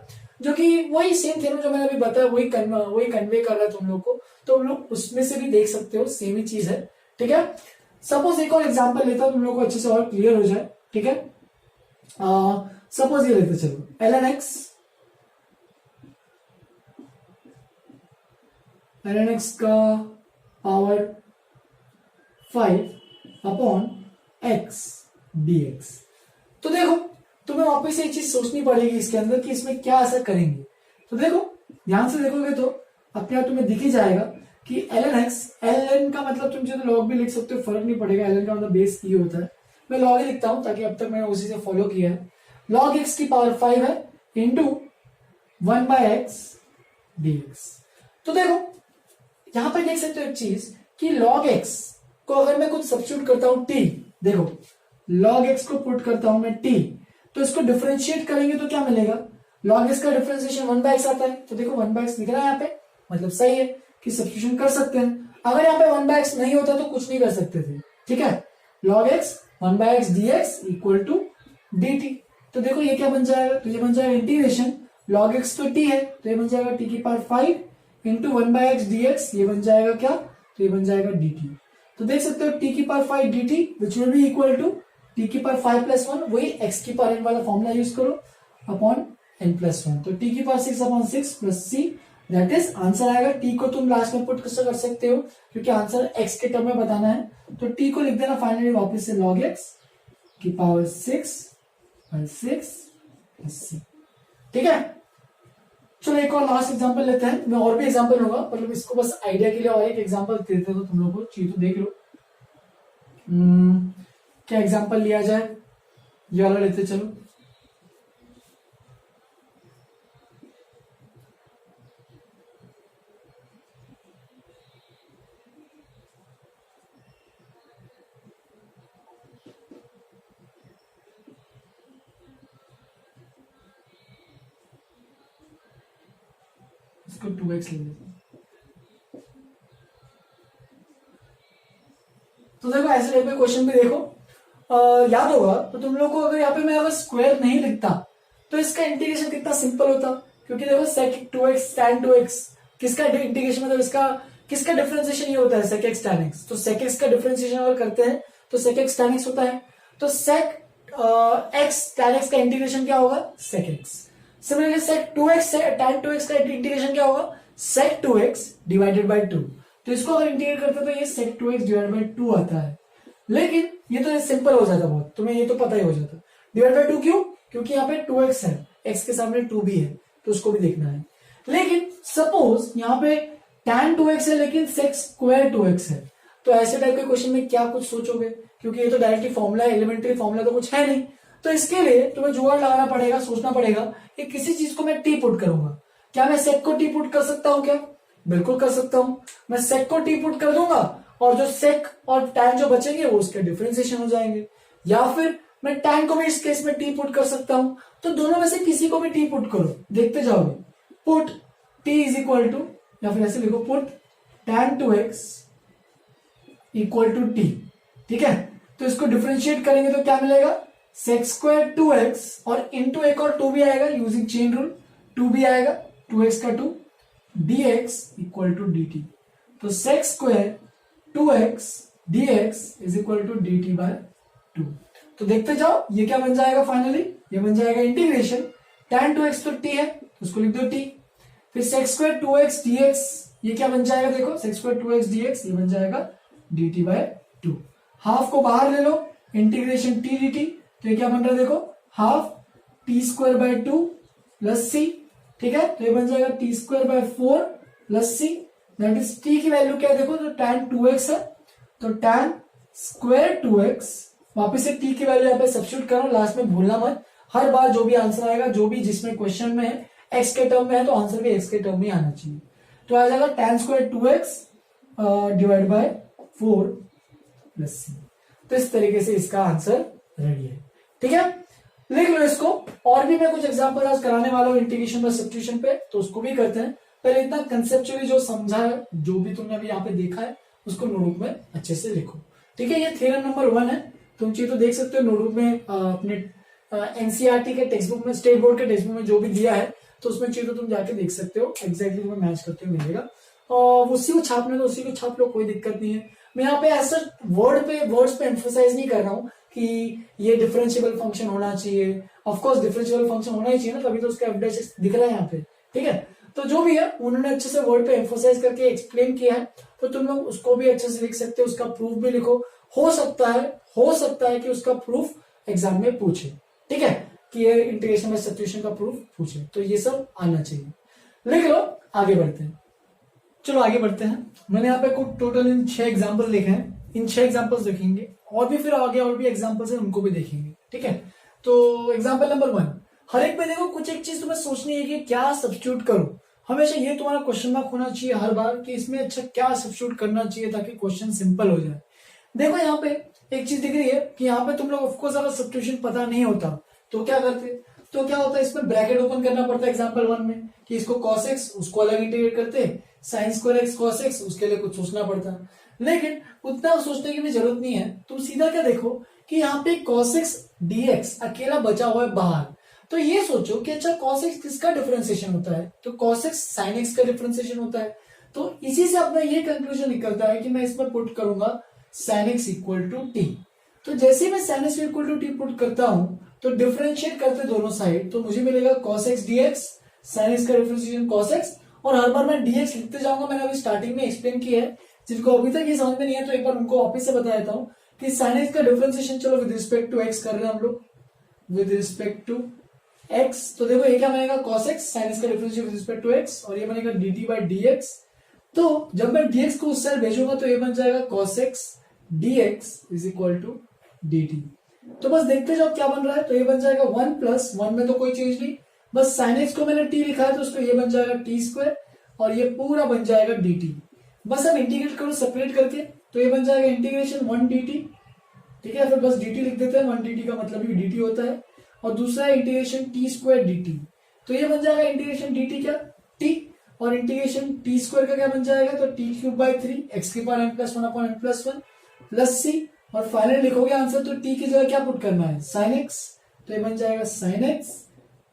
जो कि वही सेम थ्योरम जो मैंने अभी बताया वही कन्वे कर रहा है तुम लोग को, तो तुम लोग उसमें से भी देख सकते हो, सेम ही चीज है। ठीक है, सपोज एक और एग्जांपल लेता हूं तुम लोग को अच्छे से और क्लियर हो जाए। ठीक है, सपोज ये लेते चलो ln x का पावर 5 अपॉन x dx। तो देखो तुम्हें वापस एक चीज सोचनी पड़ेगी इसके अंदर कि इसमें क्या ऐसा करेंगे। तो देखो ध्यान से देखोगे तो अपने आप तुम्हें दिख ही जाएगा कि ln का मतलब तुम चाहे तो लॉग भी लिख सकते हो, फर्क नहीं पड़ेगा, ln का मतलब बेस की होता है। मैं लॉग ही लिखता हूं ताकि अब तक मैंने उसी से फॉलो किया है। log x की पावर 5 है इंटू 1/x dx। तो देखो यहां पर देख सकते हो एक चीज कि log x को अगर मैं कुछ सब्स्टिट्यूट करता हूं t, देखो log x को पुट करता हूं मैं t, तो इसको डिफरेंशिएट करेंगे तो क्या मिलेगा, log x का डिफरेंशिएशन 1/x आता है। तो देखो 1/x दिख रहा है यहाँ पे, मतलब सही है कि सब्स्टिट्यूशन कर सकते हैं। अगर यहाँ पे 1/x नहीं होता तो कुछ नहीं कर सकते थे। ठीक है, log x 1/x dx equal to dt। तो देखो ये क्या बन जाएगा, तो ये बन जाएगा इंटीग्रेशन log x तो t है तो ये बन जाएगा t की पावर 5 इंटू 1/x dx, ये बन जाएगा क्या, तो ये बन जाएगा dt। तो देख सकते हो t की power 5 dt which will be equal to t की पावर 5 प्लस 1, वही x की पावर n वाला फॉर्मूला यूज करो अपॉन n प्लस 1। तो t की power 6 upon 6 plus c, that is answer आएगा। t को तुम लास्ट में पुट कर सकते हो क्योंकि आंसर x के टर्म में बताना है, तो t को लिख देना फाइनली वापस से log x की पावर 6 प्लस c। ठीक है, चलो एक और लास्ट एग्जांपल लेते हैं। मैं और भी एग्जांपल होगा, मतलब इसको बस आइडिया के लिए और एक एग्जांपल देते तो तुम लोग को चीज तो देख लो। क्या एग्जांपल लिया जाए, ये वाला लेते चलो। इसको 2x ले लेते हैं। तो देखो ऐसे टाइप के क्वेश्चन भी देखो याद होगा तो तुम लोग को, अगर यहाँ पे मैं अगर स्क्वायर नहीं लिखता तो इसका इंटीग्रेशन कितना सिंपल होता, क्योंकि देखो sec 2x tan 2x किसका इंटीग्रेशन, मतलब इसका किसका डिफरेंशिएशन ये होता है sec x tan x। तो sec x का डिफरेंशिएशन अगर करते हैं तो sec x tan x होता है, तो sec x tan x का इंटीग्रेशन क्या होगा sec x। Similarly sec 2x tan 2x का इंटीग्रेशन क्या होगा sec 2x डिवाइडेड बाय 2। तो इसको अगर इंटीग्रेट करते हैं तो ये sec 2x डिवाइडेड बाय 2 आता है। लेकिन ये तो सिंपल हो जाता बहुत, तुम्हें ये तो पता ही हो जाता। डिवाइड बाय 2 क्यों, क्योंकि यहाँ पे 2x है, x के सामने 2 भी है तो उसको भी देखना है। लेकिन सपोज यहाँ पे tan 2x है लेकिन sec स्क्वायर 2x है, तो ऐसे टाइप के क्वेश्चन में क्या कुछ सोचोगे, क्योंकि ये तो डायरेक्टली फॉर्मूला है, एलिमेंट्री फॉर्मूला तो कुछ है नहीं। तो इसके लिए तुम्हें जुगाड़ लगाना पड़ेगा, सोचना पड़ेगा कि किसी चीज को मैं t पुट करूंगा। क्या मैं sec को t पुट कर सकता हूँ क्या, बिल्कुल कर सकता हूं। मैं sec को t पुट कर दूंगा और जो sec और tan जो बचेंगे वो उसके डिफरेंशिएशन हो जाएंगे, या फिर मैं tan को भी इस केस में t पुट कर सकता हूं। तो दोनों में से किसी को भी t पुट करो, देखते जाओगे। Put t is equal to, या फिर ऐसे लिखो put tan 2x equal to t। ठीक है, तो इसको डिफरेंशिएट करेंगे तो क्या मिलेगा सेक्स स्क्वायर 2x और इंटू एक और 2 भी आएगा यूजिंग चेन रूल, 2 भी आएगा, 2x का 2 dx इक्वल टू dt। तो sec square 2x dx is equal to dt by 2। तो देखते जाओ ये क्या बन जाएगा फाइनली, ये बन जाएगा इंटीग्रेशन tan 2x तो t है तो उसको लिख दो t, फिर सेक्स स्क्वायर 2x dx ये क्या बन जाएगा, देखो सेक्स स्क्वायर 2x dx ये बन जाएगा dt बाय 2। हाफ को बाहर ले लो, इंटीग्रेशन t dt, तो ये क्या बन रहा है देखो half t square by 2 plus c, ठीक है, तो ये बन जाएगा t square by 4 plus c, that is t की वैल्यू क्या है देखो, तो tan 2x है, तो tan स्क्वायर 2x, वापस से t की वैल्यू यहाँ पे सब्स्टिट्यूट करो, लास्ट में भूलना मत, हर बार जो भी आंसर आएगा, जो भी जिसमें क्वेश्चन में है x के टर्म में है तो आंसर भी x के टर्म में आना चाहिए। तो आ जाएगा tan square 2x divide by 4 plus c। तो इस तरीके से इसका आंसर रेडी है, ठीक है, लिख लो इसको। और भी मैं कुछ एग्जांपल आज कराने वाला हूँ इंटीग्रेशन बाय सब्स्टिट्यूशन पे, तो उसको भी करते हैं। पहले इतना कंसेप्चुअली जो समझा है, जो भी तुमने अभी यहाँ पे देखा है, उसको नोटबुक में अच्छे से लिखो, ठीक है। ये थ्योरम नंबर 1 है, तुम चाहिए तो देख सकते हो नोटबुक में, अपने एनसीईआरटी के टेक्स्ट बुक में, स्टेट बोर्ड के टेक्स्ट बुक में जो भी दिया है, तो उसमें चाहिए तो तुम जाके देख सकते हो, एग्जैक्टली तुम्हें मैच करते हुए मिलेगा, और उसी को छापने तो उसी को छाप लो, कोई दिक्कत नहीं है। मैं यहाँ पे ऐसा वर्ड्स पे एम्फोसाइज नहीं कर रहा हूँ कि ये डिफरेंशिएबल फंक्शन होना चाहिए, ऑफ कोर्स डिफरेंशिएबल फंक्शन होना ही चाहिए ना, तभी तो उसका एफ दिख रहा है यहाँ पे, ठीक है। तो जो भी है उन्होंने अच्छे से वर्ड पे एम्फोसाइज करके एक्सप्लेन किया है, तो तुम लोग उसको भी अच्छे से लिख सकते हो, उसका प्रूफ भी लिखो। हो सकता है कि उसका प्रूफ एग्जाम में पूछे, ठीक है, कि ये इंटीग्रेशन बाय सब्स्टिट्यूशन का प्रूफ पूछे, तो ये सब आना चाहिए। लिख लो, आगे बढ़ते हैं। चलो आगे बढ़ते हैं। मैंने यहाँ पे कुछ टोटल इन 6 एग्जाम्पल लिखे हैं, इन 6 एग्जाम्पल्स देखेंगे, और भी फिर आगे और भी एग्जाम्पल्स हैं उनको भी देखेंगे, ठीक है। तो एग्जाम्पल नंबर 1, हर एक में देखो कुछ एक चीज तुम्हें सोचनी है कि क्या सब्स्टिट्यूट करो। हमेशा ये तुम्हारा क्वेश्चन मार्क होना चाहिए हर बार कि इसमें अच्छा क्या सब्स्टिट्यूट करना चाहिए ताकि क्वेश्चन सिंपल हो जाए। देखो यहाँ पे एक चीज दिख रही है कि यहाँ पे तुम लोग ऑफकोर्स अगर सब्स्टिट्यूशन पता नहीं होता तो क्या करते, तो क्या होता है इसमें ब्रैकेट ओपन करना पड़ता है एग्जाम्पल 1 में, कि इसको cos x उसको अलग इंटीग्रेट करते, sin square x cos x उसके लिए कुछ सोचना पड़ता है, लेकिन उतना सोचने की भी जरूरत नहीं है। तुम सीधा क्या देखो कि यहाँ पे cos x dx अकेला बचा हुआ है बाहर, तो ये सोचो कि अच्छा cos x किसका डिफरेंशिएशन होता है, तो cos x sin x का डिफरेंशिएशन होता है। तो इसी से अपना ये कंक्लूजन निकलता है कि मैं इसमें पुट करूंगा sin x equal to t. तो जैसे ही मैं sin x equal to t put करता हूं तो डिफरेंशिएट करते दोनों साइड, तो मुझे मिलेगा cos x dx, sin x का डिफरेंशिएशन cos x, और हर बार मैं dx लिखते जाऊंगा। मैंने अभी स्टार्टिंग में एक्सप्लेन किया है, जिनको अभी तक ये समझ में नहीं है तो एक बार उनको वापस से बता देता हूं कि sin x का डिफरेंशिएशन चलो विद रिस्पेक्ट टू x कर रहे हैं हम लोग, विद रिस्पेक्ट टू x, तो देखो ये क्या बनेगा cos x, sin x का differentiation with respect to x, और ये बनेगा dt बाय dx। तो जब मैं dx को उस साइड भेजूंगा तो ये बन जाएगा cos x dx is equal to dt। तो बस देखते जाओ क्या बन रहा है, तो ये बन जाएगा 1 प्लस 1 में तो कोई चेंज नहीं, बस sin x को मैंने t लिखा है तो उसको ये बन जाएगा t स्क्वायर, और ये पूरा बन जाएगा dt। बस अब इंटीग्रेट करो सेपरेट करके, तो ये बन जाएगा इंटीग्रेशन 1 dt, ठीक है, फिर बस dt लिख देते हैं, 1 dt का मतलब भी dt होता है, और दूसरा है इंटीग्रेशन t स्क्वायर dt, तो ये बन जाएगा इंटीग्रेशन dt क्या t, और इंटीग्रेशन t स्क्वायर का क्या बन जाएगा, तो t क्यूब बाय 3 x की power n plus 1 upon n plus 1 plus c, और फाइनल लिखोगे आंसर तो t की जगह क्या पुट करना है sin x, तो ये बन जाएगा sin x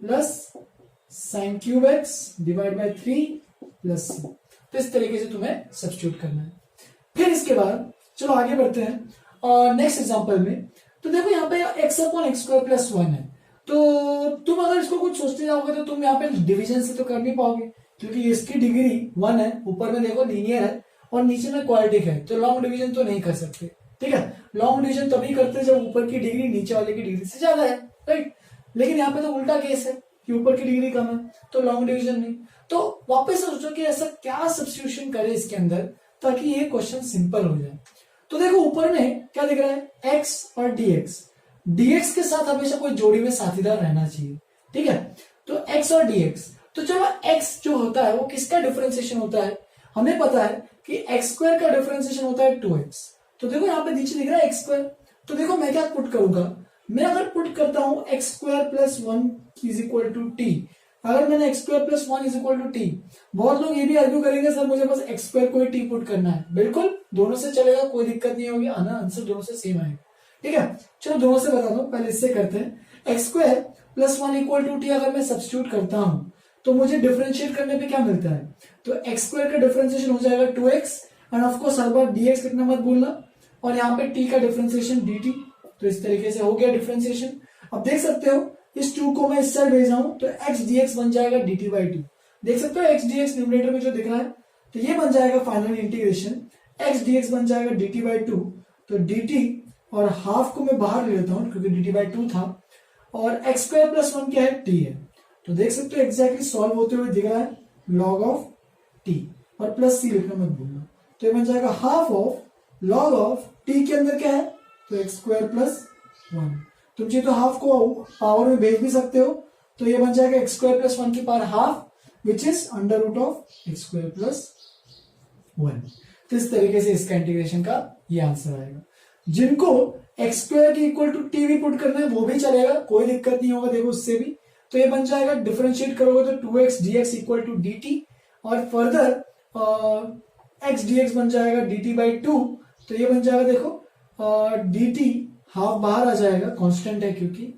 plus sin cube x divide by 3 plus c। तो इस तरीके से तुम्हें सब्स्टिट्यूट करना है। फिर इसके बाद चलो आगे बढ़ते हैं नेक्स्ट एग्जांपल में। तो देखो यहाँ पे x upon x square plus 1 है, तो तुम अगर इसको कुछ सोचते जाओगे तो तुम यहाँ पे डिवीजन से तो कर नहीं पाओगे, क्योंकि इसकी डिग्री 1 है, ऊपर में देखो लीनियर है और नीचे में क्वाड्रेटिक है, तो लॉन्ग डिवीजन तो नहीं कर सकते, ठीक है। लॉन्ग डिवीजन तभी करते हैं जब ऊपर की डिग्री नीचे वाले की डिग्री से ज्यादा है, राइट। लेकिन यहाँ पे तो उल्टा केस है कि ऊपर की डिग्री कम है, तो लॉन्ग डिवीजन नहीं। तो वापस सोचो कि ऐसा क्या सब्स्टिट्यूशन करे इसके अंदर ताकि ये क्वेश्चन सिंपल हो जाए। तो देखो ऊपर में क्या दिख रहा है x और dx, dx के साथ हमेशा कोई जोड़ी में साथीदार रहना चाहिए, ठीक है। तो x और dx, तो चलो x जो होता है वो किसका डिफरेंशिएशन होता है, हमें पता है कि x स्क्वायर का डिफरेंशिएशन होता है 2x। तो देखो यहाँ पे नीचे दिख रहा है x स्क्वायर, तो देखो मैं क्या पुट करूंगा, मैं अगर पुट करता हूं x square plus 1 is equal to t, अगर मैंने x square plus 1 is equal to t, बहुत लोग ये भी आर्ग्यू करेंगे सर मुझे बस x स्क्वायर को ही t पुट करना है, बिल्कुल दोनों से चलेगा, कोई दिक्कत नहीं होगी, आना आंसर दोनों से सेम आएगा, ठीक है, चलो दोनों से बता दो, पहले इससे करते हैं। X square plus one equal to t अगर मैं सब्स्टिट्यूट करता हूं तो मुझे डिफरेंशिएट करने पे क्या मिलता है, तो एक्स स्क्वायर का डिफरेंशिएशन हो जाएगा 2x and of course her bar dx लिखना मत भूलना, और यहाँ पे t का डिफरेंशिएशन dt। तो इस तरीके से हो गया डिफरेंशिएशन। अब देख सकते हो इस 2 को मैं इस साइड भेज रहा हूं तो x dx बन जाएगा dt बाई 2। देख सकते हो x dx न्यूमरेटर में जो दिख रहा है, तो ये बन जाएगा फाइनल इंटीग्रेशन x dx बन जाएगा dt बाई 2। तो dt और हाफ को मैं बाहर ले लेता हूं क्योंकि dt बाई 2 था, और एक्स स्क्वायर प्लस वन क्या है, t है। तो देख सकते हो एग्जैक्टली सॉल्व होते हुए दिख रहा है log ऑफ t, और प्लस c लिखना मत भूलना। तो ये बन जाएगा half of log of t के अंदर क्या है, तो एक्स स्क्वायर प्लस वन। तुम चाहे तो हाफ को पावर में भेज भी सकते हो, तो ये बन जाएगा एक्स स्क्वायर प्लस वन की power half which is under root of x square plus one. तो इस तरीके से इसका इंटीग्रेशन का ये आंसर आएगा। जिनको एक्स स्क्वायर की इक्वल टू टी भी पुट करना है वो भी चलेगा, कोई दिक्कत नहीं होगा। देखो उससे भी तो ये बन जाएगा, डिफरेंशिएट करोगे तो 2x dx equal to dt, और फर्दर x dx बन जाएगा dt बाई 2। तो ये बन जाएगा देखो dt हाफ बाहर आ जाएगा, कांस्टेंट है क्योंकि,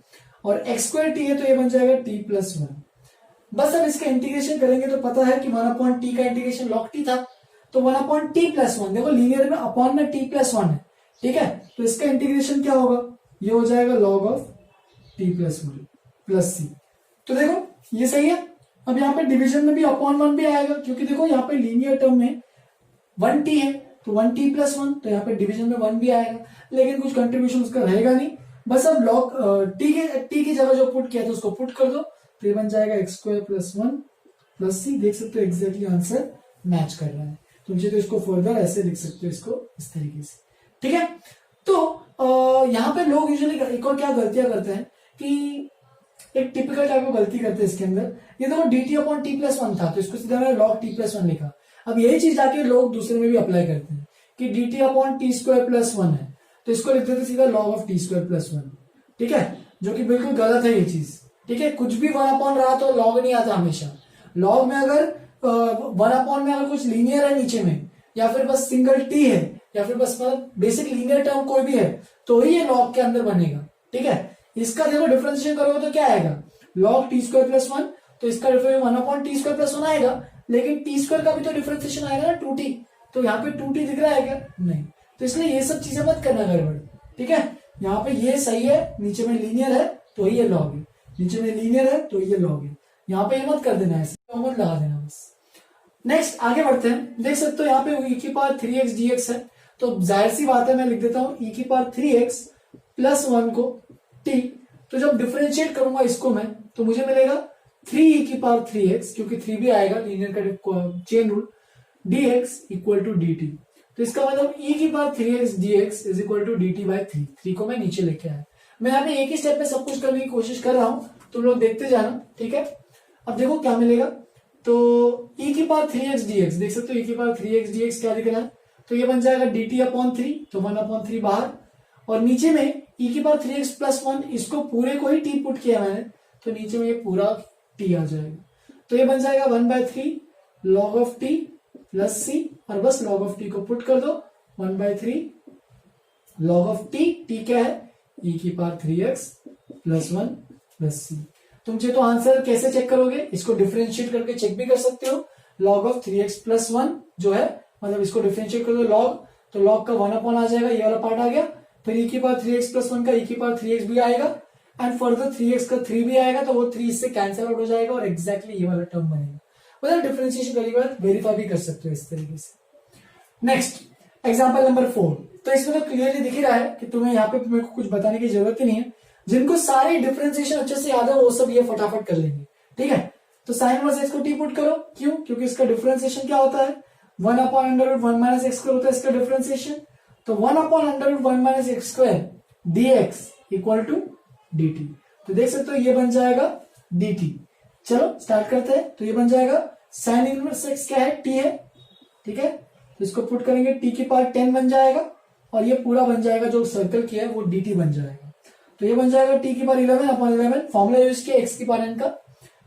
और एक्स स्क्वायर टी है तो ये बन जाएगा t प्लस वन। बस अब इसका इंटीग्रेशन करेंगे तो पता है कि 1/t का इंटीग्रेशन log t था, तो 1/t प्लस वन, देखो लीनियर में अपॉन में t प्लस वन है, ठीक है। तो इसका इंटीग्रेशन क्या होगा, ये हो जाएगा log of t plus one plus c। तो देखो ये सही है। अब यहाँ पे डिवीजन में भी अपॉन वन भी आएगा क्योंकि देखो यहाँ पे लीनियर टर्म में 1t है, तो 1t प्लस वन, तो यहाँ पे डिवीजन में 1 भी आएगा, लेकिन कुछ कंट्रीब्यूशन उसका रहेगा नहीं। बस अब लॉग t की जगह जो पुट किया था उसको पुट कर दो, तो ये बन जाएगा x square plus one plus C. देख सकते हो एग्जैक्टली आंसर मैच कर रहा है। तुम चाहे तो इसको फर्दर ऐसे लिख सकते हो, इसको इस तरीके से, ठीक है। तो यहाँ पे लोग यूजुअली एक और क्या गलतियां करते हैं कि एक टिपिकल टाइप की गलती करते हैं इसके अंदर। ये देखो dt upon T plus one था, तो इसको सीधा मैंने log t प्लस वन लिखा। अब यही चीज जाके लोग दूसरे में भी अप्लाई करते हैं कि dt upon T square plus one है, तो इसको लिख देते सीधा log of T square plus one, ठीक है, जो कि बिल्कुल गलत है ये चीज, ठीक है। कुछ भी 1/, रहा तो log नहीं आता हमेशा। log में अगर 1/, में अगर कुछ लीनियर है नीचे में, या फिर बस सिंगल t है, या फिर बस मतलब बेसिक लीनियर टर्म कोई भी है, तो ही ये log के अंदर बनेगा, ठीक है। इसका देखो डिफरेंशिएशन करोगे तो क्या आएगा, log T square plus one, तो इसका differentiation 1/t square plus one आएगा, लेकिन टी स्क्वायर का भी तो डिफरेंशिएशन आएगा ना 2t, तो यहाँ पे 2t दिख रहा है क्या, नहीं। तो इसलिए ये सब चीजें मत करना गड़बड़, ठीक है। यहाँ पे ये सही है, नीचे में लीनियर है तो ये log है, नीचे में लीनियर है तो ये log है, यहाँ पे ये मत कर देना, ऐसे मत लगा देना बस। नेक्स्ट आगे बढ़ते हैं। देख सकते हो यहाँ पे e की पावर 3x dx है, तो जाहिर सी बात है मैं लिख देता हूँ e की पावर 3x प्लस वन को t। तो जब डिफरेंशिएट करूंगा इसको मैं, तो मुझे मिलेगा 3e की पावर 3x, क्योंकि 3 भी आएगा लीनियर का chain rule, dx equal to dt। तो इसका मतलब e की power 3x dx is equal to dt by 3 को मैं नीचे लेके आया। मैं यहाँ पे एक ही स्टेप में सब कुछ करने की कोशिश कर रहा हूं, तुम लोग देखते जाना, ठीक है। अब देखो क्या मिलेगा, तो e की पावर 3x dx, देख सकते हो e की पावर 3x dx क्या दिख रहा है, तो ये बन जाएगा dt अपॉन 3, तो 1/3 बाहर, और नीचे में e की पावर 3x प्लस वन, इसको पूरे को ही t पुट किया मैंने, तो नीचे में ये पूरा t आ जाएगा। तो ये बन जाएगा 1/3 log of t plus c, और बस log ऑफ t को पुट कर दो, 1/3 log ऑफ t क्या है, e की power 3x plus one plus c। तुम चाहे तो आंसर कैसे चेक करोगे, इसको डिफरेंशिएट करके चेक भी कर सकते हो। log of 3x plus one जो है, मतलब इसको डिफरेंशिएट कर दो log, तो log का 1/, आ जाएगा, ये वाला पार्ट आ गया। फिर e की पावर 3x प्लस वन का e की पावर 3x भी आएगा, एंड फर्दर 3x का 3 भी आएगा, तो वो 3 इससे कैंसिल आउट हो जाएगा, और एग्जैक्टली ये वाला टर्म बनेगा। मतलब डिफरेंशिएशन करने के बाद वेरीफाई भी कर सकते हो इस तरीके से। Next example number 4। तो इसमें तो क्लियरली दिख ही रहा है कि तुम्हें यहाँ पे मेरे को कुछ बताने की जरूरत ही नहीं है। जिनको सारे डिफरेंशिएशन अच्छे से याद है वो सब ये फटाफट कर लेंगे, ठीक है। तो साइन इनवर्स x को t पुट करो, क्यों, क्योंकि इसका डिफरेंशिएशन क्या होता है, 1/√1 माइनस एक्स स्क्वायर होता है इसका डिफरेंशिएशन। तो 1/√1 minus x square dx equal to dt। तो देख सकते हो ये बन जाएगा dt। चलो स्टार्ट करते हैं। तो ये बन जाएगा साइन इनवर्स x क्या है, t है, ठीक है। तो इसको पुट करेंगे, t की पावर 10 बन जाएगा, और ये पूरा बन जाएगा जो सर्कल किया है वो dt बन जाएगा। तो ये बन जाएगा t की पावर 11/11, फॉर्मूला यूज किया x की पावर n का,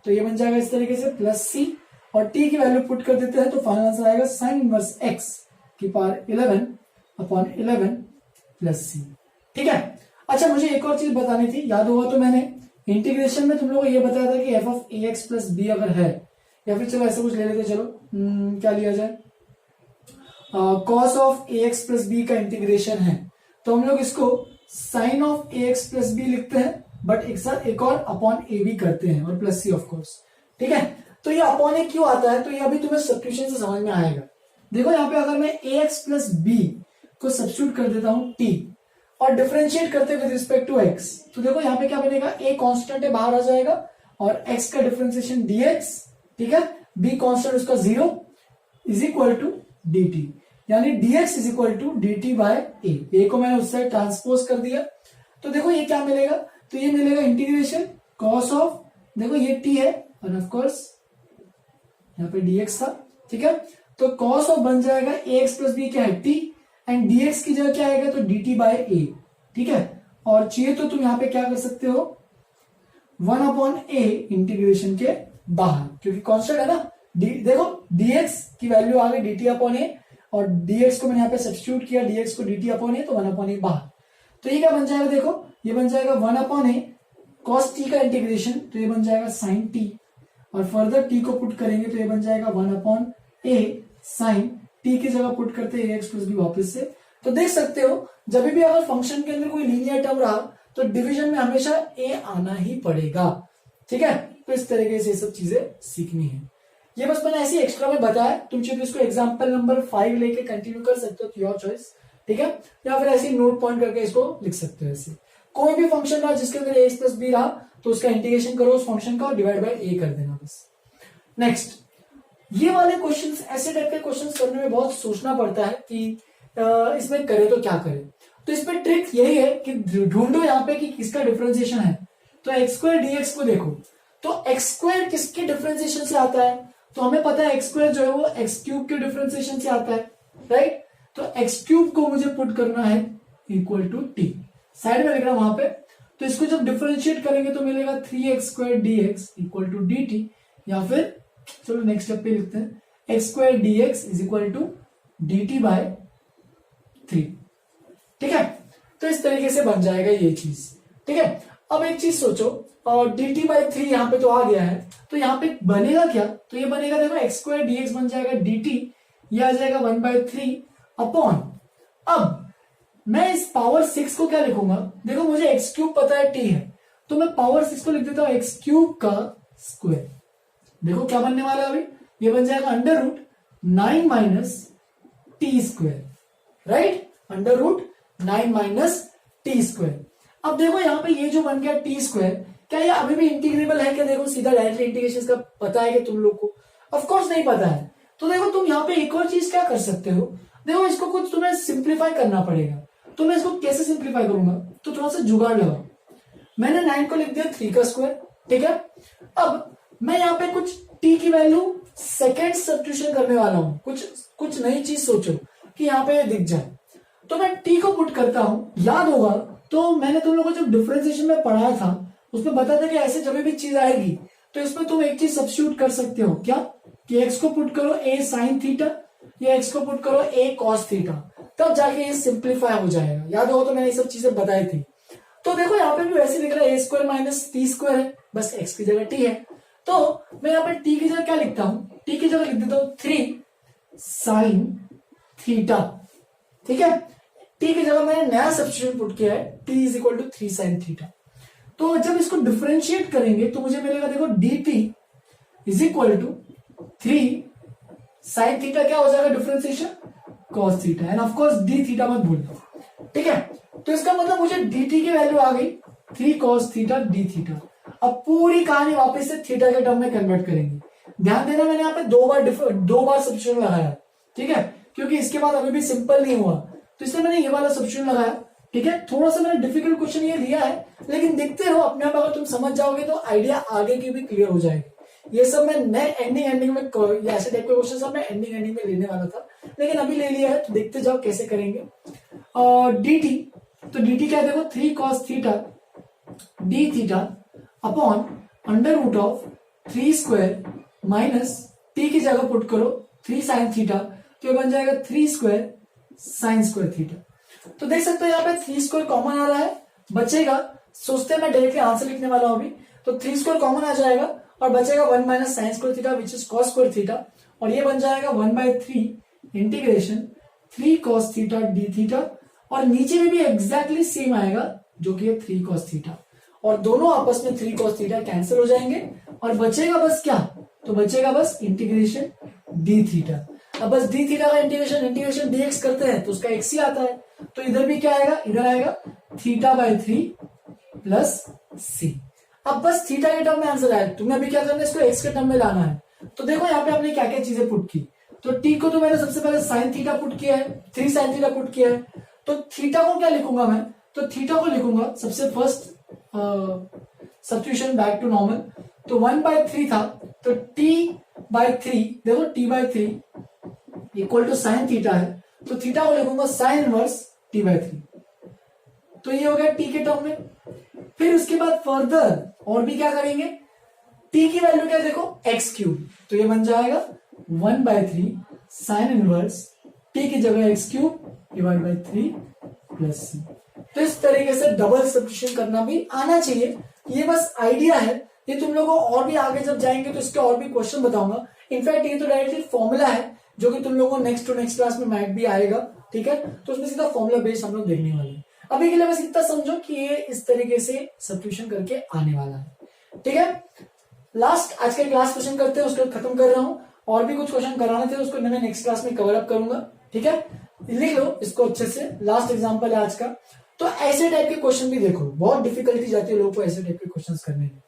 तो ये बन जाएगा इस तरीके से प्लस c, और t की वैल्यू पुट कर देते हैं तो फाइनल आंसर आएगा साइन इनवर्स x की पावर 11/11 प्लस c, ठीक है। अच्छा मुझे एक और चीज बतानी थी, याद होगा तो मैंने इंटीग्रेशन में तुम लोगों को ये बताया था कि f of a x plus b अगर है, या फिर चलो ऐसा कुछ ले लेते, चलो क्या लिया जाए, cos of a x plus b का इंटीग्रेशन है, तो हम लोग इसको sine of a x plus b लिखते हैं, बट एक साथ एक और अपॉन ए भी करते हैं, और प्लस सी ऑफ कोर्स। ठीक है, तो ये अपॉन ए क्यों आता है, तो ये अभी तुम्हें सब्स्टिट्यूशन से समझ में आएगा। देखो यहाँ पे अगर मैं ए एक्स प्लस बी को सब्स्टिट्यूट कर देता हूं टी, और डिफरेंशिएट करते विद रिस्पेक्ट टू एक्स, तो देखो यहाँ पे क्या बनेगा, ए कांस्टेंट है बाहर आ जाएगा, और एक्स का डिफरेंशिएशन dx, ठीक है, बी कांस्टेंट उसका 0 इज इक्वल टू dt, यानी dx is equal to dt by A को मैंने उस साइड ट्रांसपोज कर दिया, तो देखो ये क्या मिलेगा, तो ये मिलेगा इंटीग्रेशन कॉस ऑफ, देखो ये t है, और ऑफ कोर्स यहाँ पे dx था, ठीक है, तो कॉस ऑफ बन जाएगा ए एक्स प्लस बी क्या है t, एंड dx की जगह क्या आएगा, तो dt बाय ए, ठीक है, और चाहिए तो तुम यहाँ पे क्या कर सकते हो, 1 अपॉन ए इंटीग्रेशन के बाहर, क्योंकि कांस्टेंट है ना, देखो dx की वैल्यू आ गई dt अपॉन ए, और dx को मैंने यहाँ पे सब्स्टिट्यूट किया, dx को dt अपॉन ए, तो 1 अपॉन ए बाहर, तो ये क्या बन जाएगा, देखो ये बन जाएगा 1 अपॉन ए कॉस टी का इंटीग्रेशन, तो ये बन जाएगा साइन टी, और फर्दर टी को पुट करेंगे तो ये बन जाएगा 1 अपॉन ए साइन टी की जगह पुट करते हैं एक्स प्लस बी वापिस से। तो देख सकते हो जब भी अगर फंक्शन के अंदर कोई लीनियर टर्म रहा तो डिवीजन में हमेशा ए आना ही पड़ेगा, ठीक है, तो इस तरीके से सब चीजें सीखनी है। ये बस मैंने ऐसे एक्स्ट्रा में बताया, तुम चाहे तो इसको एग्जांपल नंबर 5 लेके कंटिन्यू कर सकते हो, योर चॉइस, ठीक है, या फिर ऐसे नोट पॉइंट करके इसको लिख सकते हो। ऐसे कोई भी फंक्शन रहा जिसके अंदर ए प्लस बी रहा तो उसका इंटीग्रेशन करो उस फंक्शन का और डिवाइड बाय ए कर देना बस। नेक्स्ट, ये वाले क्वेश्चंस, ऐसे टाइप के क्वेश्चंस करने में बहुत सोचना पड़ता है कि इसमें करे तो क्या करें, तो इसमें ट्रिक यही है कि ढूंढो यहाँ पे कि किसका डिफरेंशिएशन है। तो एक्स स्क्वायर डीएक्स को देखो, तो एक्स स्क्वायर किसके डिफरेंशिएशन से आता है, तो हमें पता है एक्स स्क्वायर जो है वो एक्स क्यूब के डिफरेंशिएशन से आता है, राइट, तो एक्स क्यूब को मुझे पुट करना है इक्वल टू टी, साइड में लिख रहा हूं वहां पे, तो इसको जब डिफरेंशिएट करेंगे तो मिलेगा 3x square dx equal to d t, या फिर चलो नेक्स्ट स्टेप पे लिखते हैं x square dx is equal to d t by 3, ठीक है, तो इस तरीके से बन जाएगा ये चीज, ठीक है। अब एक चीज सोचो, और डी टी बाई 3 यहाँ पे तो आ गया है, तो यहाँ पे बनेगा क्या, तो ये बनेगा देखो एक्स स्क्वायर डीएक्स बन जाएगा डी टी, ये आ जाएगा 1/3 अपॉन, अब मैं इस पावर 6 को क्या लिखूंगा, देखो मुझे एक्स क्यूब पता है टी है, तो मैं पावर 6 को लिख देता हूं एक्स क्यूब का स्क्वायर, देखो क्या बनने वाला है अभी, ये बन जाएगा under root 9 minus t square, right, under root 9 minus t square. अब देखो यहाँ पे ये जो बन गया टी स्क्वायर, क्या ये अभी भी इंटीग्रेबल है क्या, देखो सीधा डायरेक्टली इंटीग्रेशन का पता है कि तुम लोग को, ऑफ कोर्स नहीं पता है, तो देखो तुम यहाँ पे एक और चीज क्या कर सकते हो, देखो इसको कुछ तुम्हें सिंप्लीफाई करना पड़ेगा, तो मैं इसको कैसे सिंप्लीफाई करूंगा, तो थोड़ा सा जुगाड़ लगाओ, मैंने 9 को लिख दिया 3 का स्क्वायर, ठीक है, अब मैं यहाँ पे कुछ t की वैल्यू सेकेंड सब्स्टिट्यूशन करने वाला हूं, कुछ नई चीज सोचो कि यहाँ पे दिख जाए, तो मैं t को पुट करता हूं, याद होगा तो मैंने तुम लोगों को जब डिफरेंशिएशन में पढ़ाया था उसमें बताया था कि ऐसे जब भी चीज आएगी तो इसमें तुम एक चीज सब्स्टिट्यूट कर सकते हो, क्या, कि x को पुट करो a साइन थीटा, या x को पुट करो a कॉस थीटा, तब जाके ये सिंप्लीफाई हो जाएगा, याद होगा तो मैंने ये सब चीजें बताई थी। तो देखो यहाँ पे भी वैसे लिख रहा है a square minus t square है, बस x की जगह t है, तो मैं यहाँ पे t की जगह क्या लिखता हूँ, t की जगह लिख देता हूँ 3 साइन थीटा, ठीक है, t की जगह मैंने नया सब्स्टिट्यूट पुट किया है t is equal to 3 sine theta, तो जब इसको डिफरेंशिएट करेंगे तो मुझे मिलेगा देखो dt is equal to 3 sine theta, क्या हो जाएगा differentiation cos theta, and of course d theta मत भूलना, ठीक है, तो इसका मतलब मुझे dt की वैल्यू आ गई 3 cos थीटा d थीटा। अब पूरी कहानी वापस से थीटा के टर्म में कन्वर्ट करेंगे, ध्यान देना मैंने यहाँ पे दो बार सब्स्टिट्यूशन लगाया, ठीक है, क्योंकि इसके बाद अभी भी सिंपल नहीं हुआ, तो इसलिए मैंने ये वाला सब्स्टिट्यूशन लगाया, ठीक है, थोड़ा सा मैंने डिफिकल्ट क्वेश्चन ये लिया है, लेकिन देखते रहो अपने आप, अगर तुम समझ जाओगे तो आइडिया आगे की भी क्लियर हो जाएगी। ये सब मैं नए एंडिंग में ऐसे टाइप के क्वेश्चन सब मैं एंडिंग में लेने वाला था, लेकिन अभी ले लिया है, तो देखते जाओ कैसे करेंगे। और dt, तो dt क्या, देखो 3 cos theta d theta upon under root of 3 square minus t की जगह पुट करो 3 साइन थीटा, तो ये बन जाएगा 3 स्क्वायर साइन स्क्वायर थीटा। तो देख सकते हो यहाँ पे 3 स्क्वायर कॉमन आ रहा है, बचेगा, सोचते हैं मैं डायरेक्टली आंसर लिखने वाला हूं अभी, तो 3 स्क्वायर कॉमन आ जाएगा और बचेगा 1 minus sine square theta which is cos square theta, और ये बन जाएगा 1/3 integration 3 cos theta D theta, और नीचे में भी एग्जैक्टली सेम आएगा जो कि है 3 कॉस थीटा, और दोनों आपस में 3 कॉस थीटा कैंसिल हो जाएंगे और बचेगा बस क्या, तो बचेगा बस इंटीग्रेशन डी थीटा। अब बस डी थीटा का इंटीग्रेशन डीएक्स करते हैं तो उसका एक्स ही आता है, तो इधर भी क्या आएगा, इधर आएगा θ/3 प्लस सी। अब बस थीटा के टर्म में आंसर आया, तुम्हें अभी क्या करना है, इसको एक्स के टर्म में लाना है। तो देखो यहाँ पे आपने क्या क्या चीजें पुट की, तो टी को तो मैंने सबसे पहले साइन थीटा पुट किया है, 3 साइन थीटा पुट किया है, तो थीटा को क्या लिखूंगा मैं, तो थीटा को लिखूंगा सबसे first substitution back to normal, तो 1/3 था, तो t/3, देखो t/3 equal to sine theta है, तो थीटा को लिखूंगा साइन इनवर्स t/3, तो ये हो गया टी के टर्म में। फिर उसके बाद फर्दर और भी क्या करेंगे, टी की वैल्यू क्या देखो x3, तो ये बन जाएगा 1/3 साइन इनवर्स टी की जगह x3 divide by 3 plus C. तो इस तरीके से डबल सब्स्टिट्यूशन करना भी आना चाहिए, ये बस आइडिया है, ये तुम लोगों को और भी आगे जब जाएंगे तो इसके और भी क्वेश्चन बताऊंगा। इनफैक्ट ये तो डायरेक्टली फॉर्मूला है जो कि तुम लोगों को नेक्स्ट टू नेक्स्ट क्लास में मैथ भी आएगा, ठीक है, तो उसमें सीधा फॉर्मूला बेस्ड हम लोग देखने वाले हैं। अभी के लिए बस इतना समझो कि ये इस तरीके से सब्स्टिट्यूशन करके आने वाला है, ठीक है। लास्ट आज का क्लास क्वेश्चन करते हैं, उसको खत्म कर रहा हूं, और भी कुछ क्वेश्चन कराने थे उसको मैं नेक्स्ट क्लास में कवर अप करूंगा, ठीक है, लिख लो इसको अच्छे से। लास्ट एग्जांपल है आज का, तो ऐसे टाइप के क्वेश्चन भी देखो, बहुत डिफिकल्टी जाती है लोगों को ऐसे टाइप के क्वेश्चन करने में।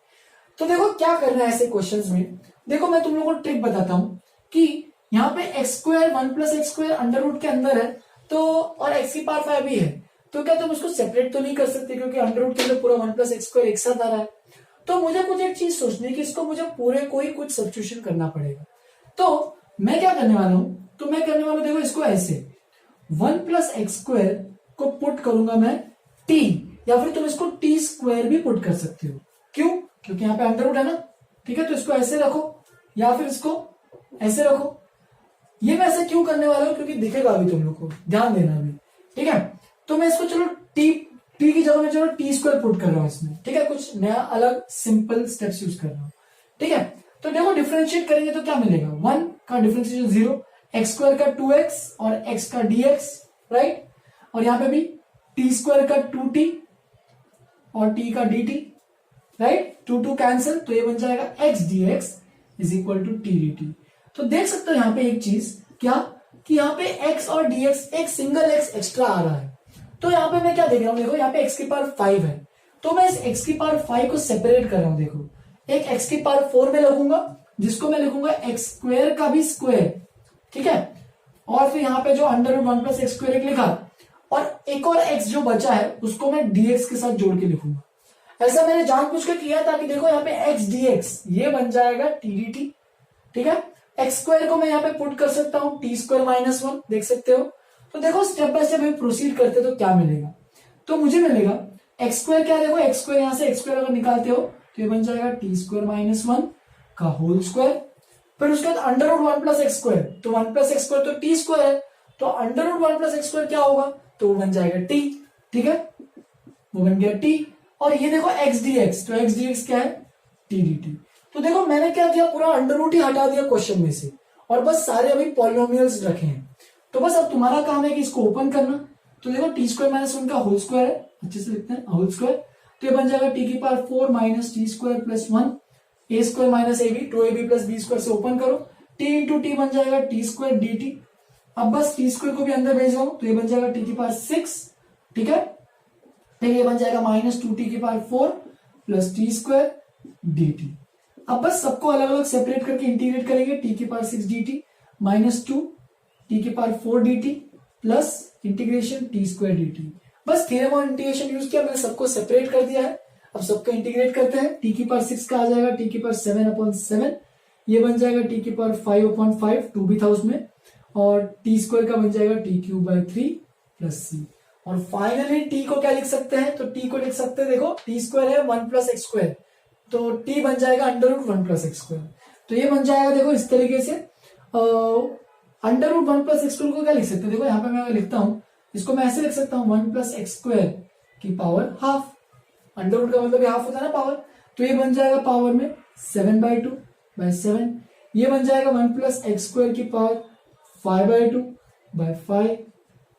तो देखो क्या करना है ऐसे क्वेश्चंस में, देखो मैं तुम लोगों को ट्रिक बताता हूं कि यहाँ पे x square 1 + x² under root के अंदर है, तो और x की पावर 5 भी है, तो क्या तुम उसको सेपरेट तो नहीं कर सकते क्योंकि अंडर रूट के अंदर पूरा 1 + x² एक साथ आ रहा है। तो मुझे कुछ एक चीज सोचनी है कि इसको मुझे पूरे को ही कुछ सब्स्टिट्यूशन करना पड़ेगा। तो मैं क्या करने वाला हूं, तो मैं करने वाला हूं देखो इसको ऐसे 1 + x² को पुट करूंगा मैं t, या फिर तुम इसको t² भी पुट कर सकते हो, क्यों, क्योंकि यहाँ पे अंडर रूट है ना, ठीक है, तो इसको ऐसे रखो या फिर इसको ऐसे रखो। ये मैं ऐसे क्यों करने वाला हूं, क्योंकि दिखेगा अभी तुम लोग को, ध्यान देना अभी, ठीक है। तो मैं इसको चलो टी की जगह में चलो t² पुट कर रहा हूं इसमें, ठीक है, कुछ नया अलग सिंपल स्टेप्स यूज कर रहा हूं, ठीक है। तो देखो डिफरेंशिएट करेंगे तो क्या मिलेगा, 1 का डिफरेंशिएशन 0, x² का 2x और x का dx, राइट, और यहां पे भी t² का 2t और t का dt, राइट, 2 कैंसिल, तो ये बन जाएगा x dx is equal to t dt। तो देख सकते हो यहाँ पे एक चीज क्या, कि यहाँ पे x और dx एक सिंगल x एक्स्ट्रा आ रहा है, तो यहाँ पे मैं क्या देख रहा हूँ, देखो यहाँ पे x की पावर 5 है, तो मैं इस x की पावर 5 को सेपरेट कर रहा हूं, देखो एक x की पावर 4 में लिखूंगा जिसको मैं लिखूंगा x² का भी स्क्वायर, ठीक है, और फिर यहाँ पे जो अंडर रूट 1 + x² एक लिखा, और एक और x जो बचा है उसको मैं dx के साथ जोड़ के लिखूंगा। ऐसा मैंने जानबूझ के किया ताकि देखो यहाँ पे x dx ये बन जाएगा t dt, ठीक है, x² को मैं यहाँ पे पुट कर सकता हूँ t² - 1, देख सकते हो। तो देखो स्टेप बाय स्टेप हम प्रोसीड करते तो क्या मिलेगा, तो मुझे मिलेगा x² क्या, देखो x² यहां से x² अगर निकालते हो तो ये बन जाएगा t² - 1 का होल स्क्वायर, फिर उसके बाद अंडर रूट 1 + x², तो 1 + x² तो t² है, तो अंडर रूट 1 + x² क्या होगा, तो वो बन जाएगा t, ठीक है, वो बन गया t, और ये देखो x dx, तो x dx क्या है, t dt। तो देखो मैंने क्या किया, पूरा अंडर रूट ही हटा दिया क्वेश्चन में से, और बस सारे अभी पॉलिनोमियल्स रखे हैं। तो बस अब तुम्हारा काम है कि इसको ओपन करना, तो देखो t² - 1 का होल स्क्वायर है, अच्छे से लिखते हैं होल स्क्वायर, तो ये बन जाएगा t की power 4 - t² + 1 a² - ab, 2ab + b² से ओपन करो, t × t बन जाएगा t² dt। अब बस t² को भी अंदर भेज रहा हूं, तो ये बन जाएगा t की पावर 6, ठीक है, फिर ये बन जाएगा -2t की पावर 4 + t² dt। अब बस सबको अलग अलग सेपरेट करके इंटीग्रेट करेंगे, t की पावर 6 dt -2 t की power 4 dt plus integration t² dt। बस थ्योरम और इंटीग्रेशन यूज किया, मैंने सबको सेपरेट कर दिया है। अब सबको इंटीग्रेट करते हैं, t की पावर 6 का आ जाएगा t की पावर 7/7, ये बन जाएगा t की पावर 5/5, 2 भी था उसमें, और t² का बन जाएगा t³ / 3 + c। और फाइनली t को क्या लिख सकते हैं, तो t को लिख सकते हैं, देखो t² है 1 + x², तो t बन जाएगा अंडर रूट 1 + x², तो ये बन जाएगा देखो इस तरीके से। अंडर रूट 1 + x² को क्या लिख सकते हैं, देखो यहाँ पे मैं लिखता हूं, इसको मैं ऐसे लिख सकता हूं 1 + x² की पावर हाफ, अंडर रूट का मतलब हाफ होता है ना पावर, तो ये बन जाएगा पावर में 7/2/7, ये बन जाएगा 1 + x² की पावर 5/2/5,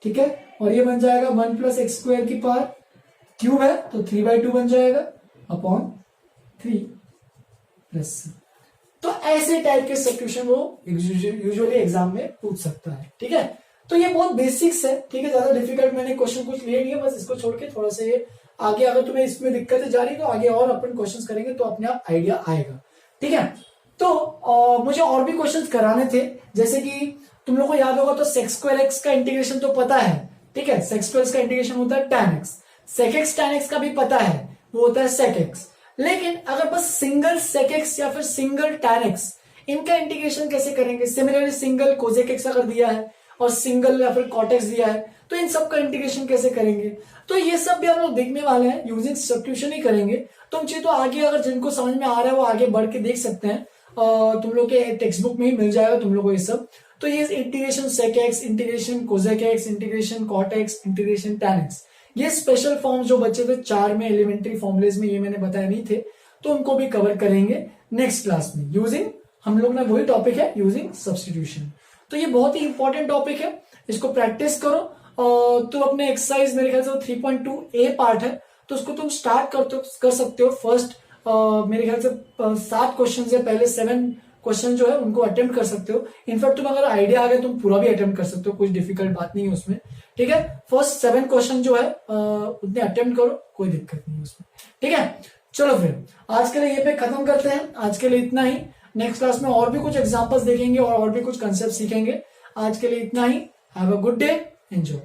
ठीक है, और ये बन जाएगा 1 + x² की पावर क्यूब है तो 3/2 बन जाएगा अपॉन 3+c। तो ऐसे टाइप के सब्स्टिट्यूशन वो यूजुअली एग्जाम में पूछ सकता है, ठीक है। तो ये बहुत बेसिक्स है, ठीक है, ज्यादा डिफिकल्ट मैंने क्वेश्चन कुछ लिए नहीं है, बस इसको छोड़ के थोड़ा सा ये आगे अगर तुम्हें इसमें दिक्कतें जा रही तो आगे और अपन क्वेश्चंस करेंगे तो अपने आप आइडिया आएगा, ठीक है। तो मुझे और भी क्वेश्चंस कराने थे, जैसे कि तुम लोग को याद होगा तो sec² x का इंटीग्रेशन तो पता है, ठीक है, sec² x का इंटीग्रेशन होता है tan x, sec x tan x का भी पता है, वो होता है sec x। लेकिन अगर बस सिंगल sec x या फिर सिंगल tan x, इनका इंटीग्रेशन कैसे करेंगे, सिमिलरली सिंगल cosec x अगर दिया है और सिंगल या फिर cot x दिया है तो इन सब का इंटीग्रेशन कैसे करेंगे, तो ये सब भी हम लोग देखने वाले हैं, यूजिंग सब्स्टिट्यूशन ही करेंगे। तुम चाहिए तो आगे अगर जिनको समझ में आ रहा है वो आगे बढ़ के देख सकते हैं, तुम लोग के टेक्स्ट बुक में ही मिल जाएगा तुम लोग को ये सब। तो ये integration sec x, integration cosec x, integration cot x, integration tan x, ये स्पेशल फॉर्म जो बच्चे थे 4 में एलिमेंट्री फॉर्मुलेज में, ये मैंने बताया नहीं थे, तो उनको भी कवर करेंगे नेक्स्ट क्लास में यूजिंग, हम लोग ना वही टॉपिक है यूजिंग सब्स्टिट्यूशन। तो ये बहुत ही इंपॉर्टेंट टॉपिक है, इसको प्रैक्टिस करो। तो अपने एक्सरसाइज मेरे ख्याल से 3.2a पार्ट है, तो उसको तुम स्टार्ट कर सकते हो। फर्स्ट मेरे ख्याल से 7 क्वेश्चन है, पहले 7 क्वेश्चन जो है उनको अटेम्प्ट कर सकते हो। इनफैक्ट तुम अगर आइडिया आ गया तुम पूरा भी अटेम्प्ट कर सकते हो, कुछ डिफिकल्ट बात नहीं है उसमें, ठीक है। फर्स्ट 7 क्वेश्चन जो है उतने अटेम्प्ट करो, कोई दिक्कत नहीं है उसमें, ठीक है। चलो फिर आज के लिए ये पे खत्म करते हैं, आज के लिए इतना ही। नेक्स्ट क्लास में और भी कुछ एग्जांपल्स देखेंगे और भी कुछ कंसेप्ट सीखेंगे। आज के लिए इतना ही। Have a good day, enjoy.